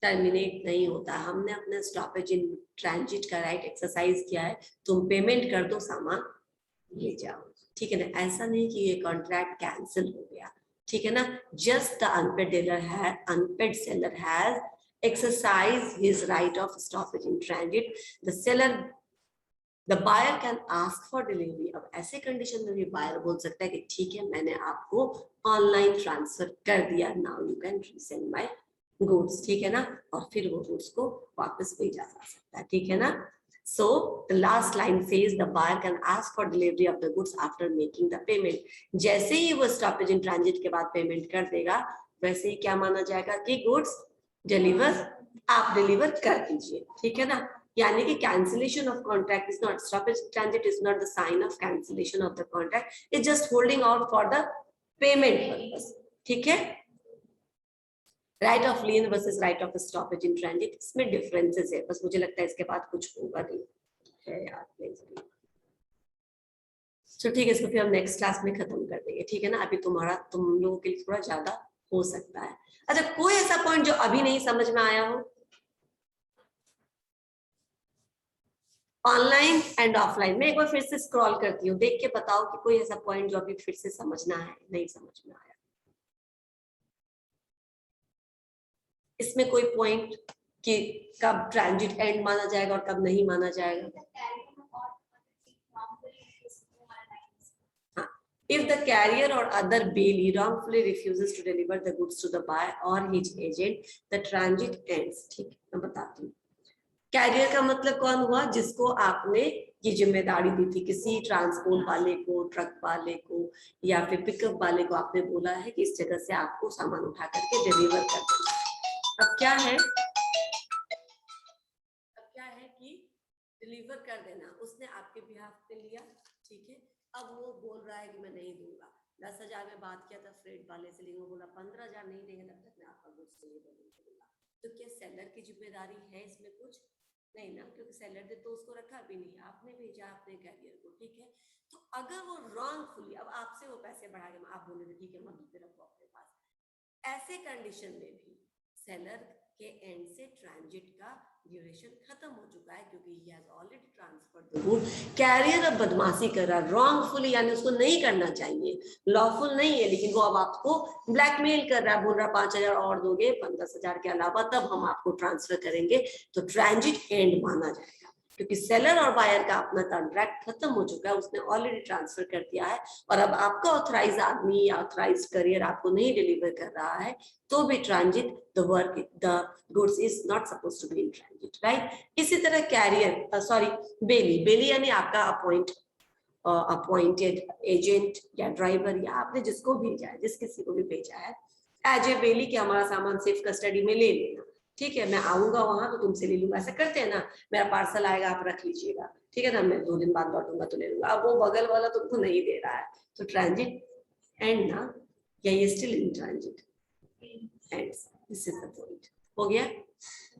Speaker 1: टर्मिनेट नहीं होता। हमने अपना स्टॉपेज इन ट्रांजिट का राइट एक्सरसाइज किया है, तुम पेमेंट कर दो, सामान ले जाओ, ठीक है ना। ऐसा नहीं कि ये कॉन्ट्रैक्ट कैंसिल हो गया, ठीक है ना। Just the unpaid seller has exercised his right of stoppage in transit, the buyer can ask for delivery। अब ऐसे कंडीशन में भी बायर बोल सकता है कि ठीक है, मैंने आपको ऑनलाइन ट्रांसफर कर दिया, now you can resend my goods, ठीक है ना। और फिर वो गुड्स को वापस भेजा जा सकता है, ठीक है ना। So the last line says the buyer can ask for delivery of the goods after making the payment. जैसे ही वो स्टॉपेज इन ट्रांजिट के बाद पेमेंट कर देगा, वैसे ही क्या माना जाएगा कि गुड्स आप डिलीवर कर दीजिए, ठीक है ना। यानी कि cancellation of contract is not, stoppage transit is not the sign of cancellation of the contract, it's just holding out for the payment purpose, ठीक है। right of lien versus right of stoppage in transit, इसमें differences है, बस मुझे लगता है इसके बाद कुछ होगा नहीं है यार। तो ठीक है, इसको फिर हम नेक्स्ट क्लास में खत्म कर देंगे, ठीक है ना। अभी तुम लोगों के लिए थोड़ा ज्यादा हो सकता है। अच्छा, कोई ऐसा पॉइंट जो अभी नहीं समझ में आया हो? ऑनलाइन एंड ऑफलाइन में एक बार फिर से स्क्रॉल करती हूँ, देख के बताओ कि कोई ऐसा पॉइंट जो अभी फिर से समझना है, नहीं समझ में आया। इसमें कोई पॉइंट कि कब ट्रांजिट एंड माना जाएगा और कब नहीं माना जाएगा? हाँ, if the carrier or other bailee wrongfully refuses to deliver the goods to the buyer or his agent, the transit ends। ठीक है, मैं बताती हूँ। कैरियर का मतलब कौन हुआ? जिसको आपने ये जिम्मेदारी दी थी, किसी ट्रांसपोर्ट वाले को, ट्रक वाले को या फिर पिकअप वाले को आपने बोला है कि इस जगह से आपको सामान उठा करके डिलीवर कर देना। अब क्या है कि डिलीवर कर देना, उसने आपके बिहाफ पे लिया, ठीक है। अब वो बोल रहा है कि मैं नहीं दूंगा, 10,000 में बात किया था फ्रेट वाले से, लेकिन वो बोला 15,000 नहीं देंगे तब तक मैं आपका गुड्स डिलीवर नहीं करूंगा। तो क्या सेलर की जिम्मेदारी है इसमें? कुछ नहीं ना, क्योंकि सेलर ने तो उसको रखा भी नहीं, आपने भेजा अपने कैरियर को, ठीक है। तो अगर वो रॉन्गफुली, अब आपसे वो पैसे बढ़ा के आप बोले ठीक है मत दे, रखो अपने पास, ऐसे कंडीशन में भी सेलर के एंड से ट्रांजिट का ड्यूरेशन खत्म हो चुका है, क्योंकि he has already transferred the good। Carrier अब बदमाशी कर रहा है रॉन्गफुली, यानी उसको नहीं करना चाहिए, लॉफुल नहीं है, लेकिन वो अब आपको ब्लैकमेल कर रहा है, बोल रहा 5,000 और दोगे, 15,000 के अलावा तब हम आपको ट्रांसफर करेंगे। तो ट्रांजिट एंड माना जाएगा, क्योंकि सेलर और बायर का अपना कॉन्ट्रैक्ट खत्म हो चुका है, उसने ऑलरेडी ट्रांसफर कर दिया है। और अब आपका ऑथराइज आदमी या ऑथराइज करियर आपको नहीं डिलीवर कर रहा है, तो भी transit the goods is not supposed to be in transit, right. इसी तरह कैरियर बेली यानी आपका अपॉइंटेड एजेंट या ड्राइवर या आपने जिसको भेजा है, जिस किसी को भी भेजा है एज ए बेली कि हमारा सामान सेफ कस्टडी में ले लेना, ठीक है। मैं आऊंगा वहां तो तुमसे ले लूंगा, ऐसा करते हैं ना, मेरा पार्सल आएगा आप रख लीजिएगा, ठीक है ना, मैं 2 दिन बाद लौटूंगा तो ले लूंगा। अब वो बगल वाला तुमको नहीं दे रहा है, तो ट्रांजिट एंड ना, या ये still in transit ends, this is the point. हो गया,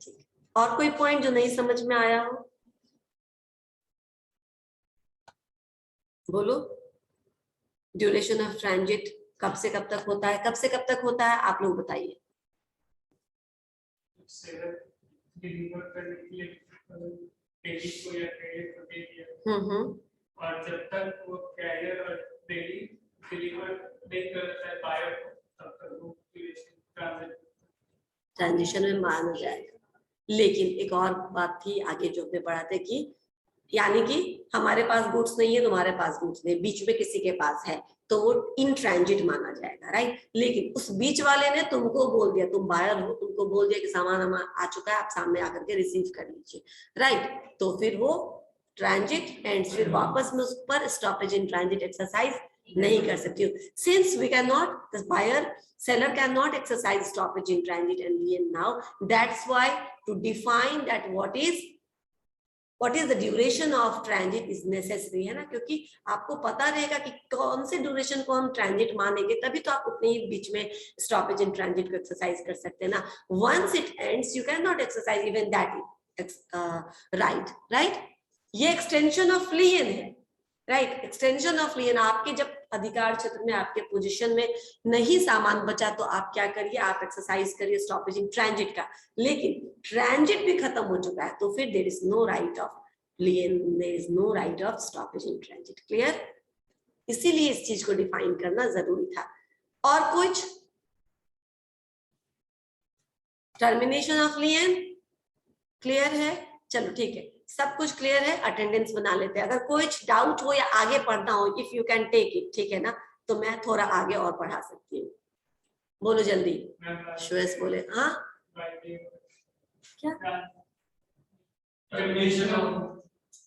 Speaker 1: ठीक। और कोई पॉइंट जो नहीं समझ में आया हो बोलो। ड्यूरेशन ऑफ ट्रांजिट कब से कब तक होता है, कब से कब तक होता है, आप लोग बताइए।
Speaker 5: डिलीवर करने के लिए बेली को या कैरियर को दे दिया, और जब तक वो कैरियर और बेली डिलीवर नहीं करता है बायर को, तब तक वो
Speaker 1: ट्रांजिशन में माना जाएगा। लेकिन एक और बात थी आगे जो हमने पढ़ा था कि यानी कि हमारे पास गुड्स नहीं है, तुम्हारे पास गुड्स नहीं, बीच में किसी के पास है, तो वो इन ट्रांजिट माना जाएगा, राइट। लेकिन उस बीच वाले ने तुमको बोल दिया, तुम बायर हो, तुमको बोल दिया कि सामान हमारा आ चुका है, आप सामने आकर के रिसीव कर लीजिए, राइट। तो फिर वो ट्रांजिट एंड फिर वापस में उस पर स्टॉपेज इन ट्रांजिट एक्सरसाइज नहीं कर सकती हो। Since we can not, the buyer seller cannot exercise stoppage in transit and lien now, that's why to define that what is what is the duration of transit is necessary, है ना, क्योंकि आपको पता रहेगा कि कौन से ड्यूरेशन को हम ट्रांजिट मानेंगे, तभी तो आप उतने ही बीच में स्टॉपेज इन ट्रांजिट को एक्सरसाइज कर सकते हैं ना. Once it ends you can not exercise even that. Right. ये एक्सटेंशन ऑफ लियन है. Right, extension of lien. आपके जब अधिकार क्षेत्र में, आपके पोजीशन में नहीं सामान बचा तो आप क्या करिए, आप एक्सरसाइज करिए स्टॉपेज इन ट्रांजिट का. लेकिन ट्रांजिट भी खत्म हो चुका है तो फिर there is no right of lien, there is no right of stoppage in transit. Clear? इसीलिए इस चीज को डिफाइन करना जरूरी था. और कुछ टर्मिनेशन ऑफ लियन क्लियर है? चलो ठीक है, सब कुछ क्लियर है. अटेंडेंस बना लेते हैं. अगर कुछ डाउट हो या आगे पढ़ना हो, if you can take it, ठीक है ना, तो मैं थोड़ा आगे और पढ़ा सकती हूँ. बोलो जल्दी. श्वेस बोले. हाँ क्या?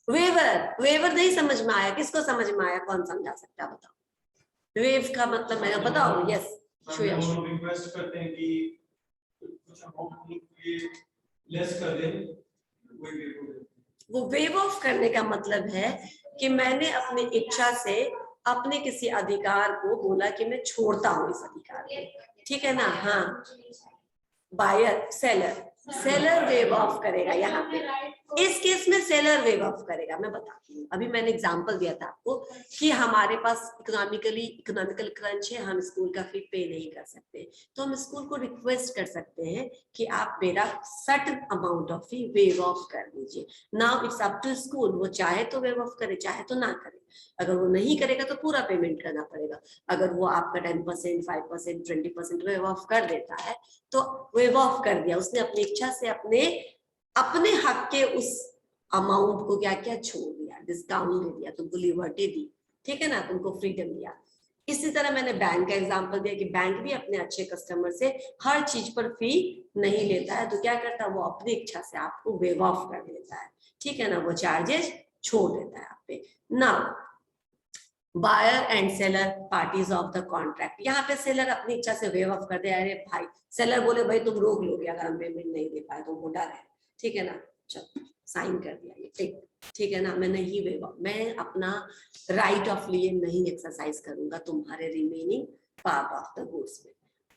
Speaker 1: वेवर. वेवर नहीं समझ में आया? किसको समझ में आया? कौन समझा सकता है? बताओ. वेव का मतलब मैंने बताओ. यस श्वेस.
Speaker 6: रिक्वेस्ट करते हैं कि कुछ अमाउंट लेस कर दें,
Speaker 1: वो वेव ऑफ करने का मतलब है कि मैंने अपनी इच्छा से अपने किसी अधिकार को बोला कि मैं छोड़ता हूँ इस अधिकार को. ठीक है ना? हाँ. बायर, सेलर वेव ऑफ करेगा. यहाँ पे इस केस में सेलर वेव ऑफ करेगा. मैं बताती हूँ. अभी मैंने एग्जांपल दिया था आपको कि हमारे पास इकोनॉमिकल क्रंच है, हम स्कूल का फी पे नहीं कर सकते, तो हम स्कूल को रिक्वेस्ट कर सकते हैं कि आप मेरा certain amount of fee waive off कर दीजिए. Now it's up to school. वो चाहे तो वेव ऑफ करे, चाहे तो ना करे. अगर वो नहीं करेगा तो पूरा पेमेंट करना पड़ेगा. अगर वो आपका 10%, 5%, 20% वेव ऑफ कर देता है तो वेव ऑफ कर दिया उसने. अपनी इच्छा से अपने हक के उस अमाउंट को क्या क्या छोड़ दिया, डिस्काउंट दे दिया, तुमको लिबर्टी दी. ठीक है ना, तुमको फ्रीडम दिया. इसी तरह मैंने बैंक का एग्जांपल दिया कि बैंक भी अपने अच्छे कस्टमर से हर चीज पर फी नहीं लेता है, तो क्या करता है, वो अपनी इच्छा से आपको वेव ऑफ कर देता है. ठीक है ना, वो चार्जेस छोड़ देता है आप पे. Now buyer and seller parties of the contract. यहाँ पे सेलर अपनी इच्छा से वेव ऑफ कर दे. अरे भाई, सेलर बोले भाई तुम रोक लोगे अगर हम पेमेंट नहीं दे पाए तो, वो डर है. ठीक है ना, चलो साइन कर दिया ये. ठीक है ना, मैं नहीं वेव ऑफ, मैं अपना राइट ऑफ लियन नहीं एक्सरसाइज करूंगा तुम्हारे remaining part of the goods में.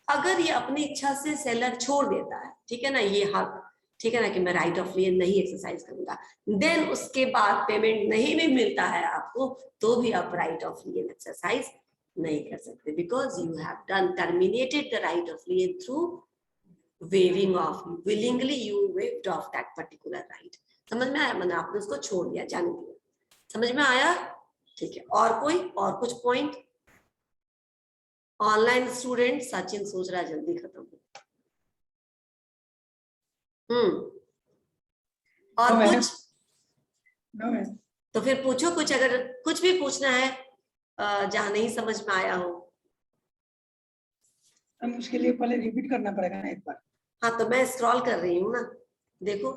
Speaker 1: अगर ये अपनी इच्छा से सेलर छोड़ देता है, ठीक है ना, ये हक, ठीक है ना, कि मैं राइट ऑफ लियन नहीं एक्सरसाइज करूंगा, देन उसके बाद पेमेंट नहीं भी मिलता है आपको, तो भी आप राइट ऑफ लियन एक्सरसाइज नहीं कर सकते, because you have done terminated the right of lien through waiving off. Willingly you waived off that particular right. समझ में आया? मैंने आपने उसको छोड़ दिया, जाने दिया. समझ में आया? ठीक है. और कोई और कुछ पॉइंट? ऑनलाइन स्टूडेंट सचिन सोच रहा है जल्दी खत्म हो. और
Speaker 4: No,
Speaker 1: कुछ?
Speaker 4: No,
Speaker 1: तो फिर पूछो कुछ, अगर कुछ भी पूछना है जहां नहीं समझ में आया हो.
Speaker 4: हम उसके लिए पहले रिपीट करना पड़ेगा ना एक बार.
Speaker 1: हाँ, तो मैं स्क्रॉल कर रही हूँ ना, देखो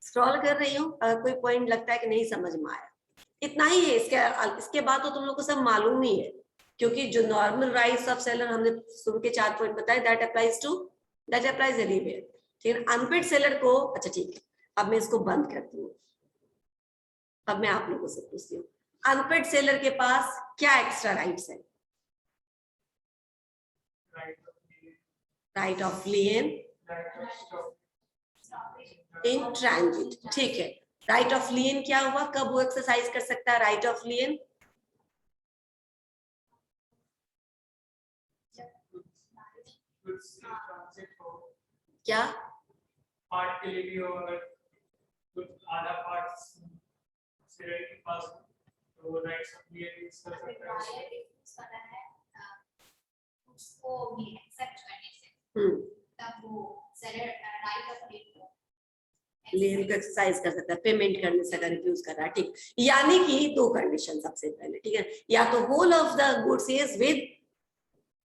Speaker 1: स्क्रॉल कर रही हूँ. अगर कोई पॉइंट लगता है कि नहीं समझ में आया, इतना ही है. इसके बाद तो तुम लोग को सब मालूम ही है, क्योंकि जो नॉर्मल राइट्स ऑफ सेलर हमने शुरू के 4 पॉइंट बताए, दैट अप्लाइज एनीवेयर. ठीक है. अनपेड सेलर को, अच्छा ठीक है, अब मैं इसको बंद करती हूँ. अब मैं आप लोगों से पूछती हूँ, अनपेड सेलर के पास क्या एक्स्ट्रा राइट्स है? Right of लियन in transit. ठीक है. राइट ऑफ लियन क्या हुआ, कब वो एक्सरसाइज कर सकता है राइट ऑफ लियन? क्या
Speaker 5: पार्ट के लिए भी हो, अगर कुछ आधा पार्ट सेलर के पास हो, तो वो राइट्स ऑफ लियन यूज कर सकता है.
Speaker 2: उसको भी एक्सेप्ट करने से तब वो सेलर राइट ऑफ
Speaker 1: लियन को एक्सरसाइज कर सकता है पेमेंट करने से अगर रिफ्यूज कर रहा है. ठीक. यानी कि 2 कंडीशन सबसे पहले. ठीक है. या तो whole of the goods is with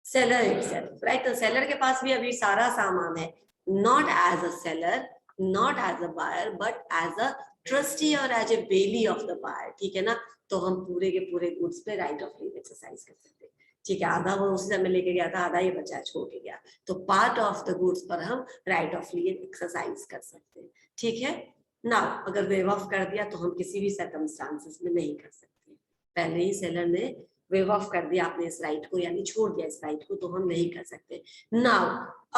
Speaker 1: seller itself, right. तो सेलर के पास भी अभी सारा सामान है, not as a seller, not as a buyer, but as a trustee और as a bailee of the buyer. ठीक है ना. तो हम पूरे के पूरे गुड्स पे राइट ऑफ लियन एक्सरसाइज कर सकते हैं. ठीक है. आधा वो उसी समय लेके गया था, आधा ही बचा छोड़ के गया, तो पार्ट ऑफ द गुड्स पर हम राइट ऑफ लियन एक्सरसाइज कर सकते हैं. ठीक है. नाउ अगर वेव ऑफ कर दिया तो हम किसी भी सर्कमस्टांसेस में नहीं कर सकते। पहले ही सेलर ने वेव ऑफ कर दिया आपने इस राइट को, यानी छोड़ दिया इस राइट को, तो हम नहीं कर सकते। नाउ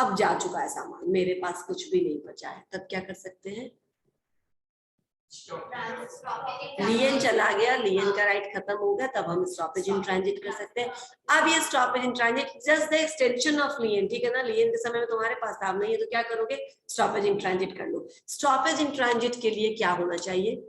Speaker 1: अब जा चुका है सामान, मेरे पास कुछ भी नहीं बचा है, तब क्या कर सकते हैं? लियन चला गया, लियन का राइट खत्म हो गया, तब हम स्टॉपेज इन ट्रांजिट कर सकते हैं। अब ये stoppage in transit just the extension of लियन, ठीक है ना? लियन के समय में तुम्हारे पास था नहीं है तो क्या करोगे? स्टॉपेज इन ट्रांजिट कर लो। स्टॉपेज इन ट्रांजिट के लिए क्या होना चाहिए?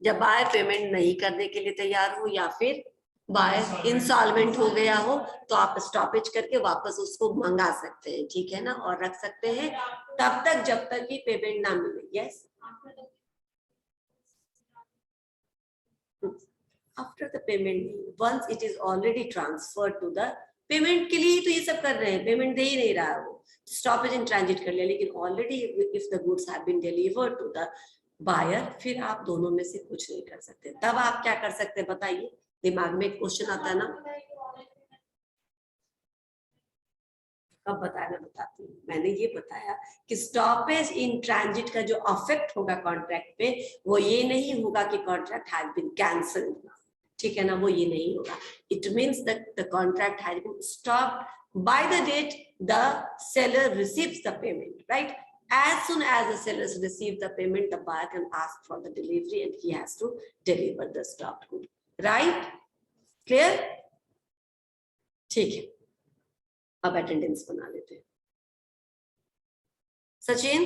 Speaker 1: जब बायर पेमेंट नहीं करने के लिए तैयार हो या फिर बायर इंसॉल्वेंट हो गया हो, तो आप स्टॉपेज करके वापस उसको मंगा सकते हैं, ठीक है ना? और रख सकते हैं तब तक जब तक कि पेमेंट ना मिले। Yes, after the payment, once it is already transferred to the, payment के लिए तो ये सब कर रहे हैं, पेमेंट दे ही नहीं रहा है वो, स्टॉपेज इन ट्रांजिट कर लिया। लेकिन already if the goods have been delivered to the buyer, फिर आप दोनों में से कुछ नहीं कर सकते। तब आप क्या कर सकते हैं बताइए? दिमाग में एक क्वेश्चन आता है ना, कब बताया? मैं बताती हूँ। मैंने ये बताया कि स्टॉपेज इन ट्रांजिट का जो अफेक्ट होगा कॉन्ट्रैक्ट पे, वो ये नहीं होगा कि कॉन्ट्रैक्ट हैज बीन कैंसल्ड, ठीक है ना? वो ये नहीं होगा। It means that the contract has been stopped by the date the seller receives the payment, right? As soon as the sellers receive the payment, the buyer can ask for the delivery and he has to deliver the stopped good. Right? Clear? ठीक है, अब attendance बना लेते हैं। सचिन,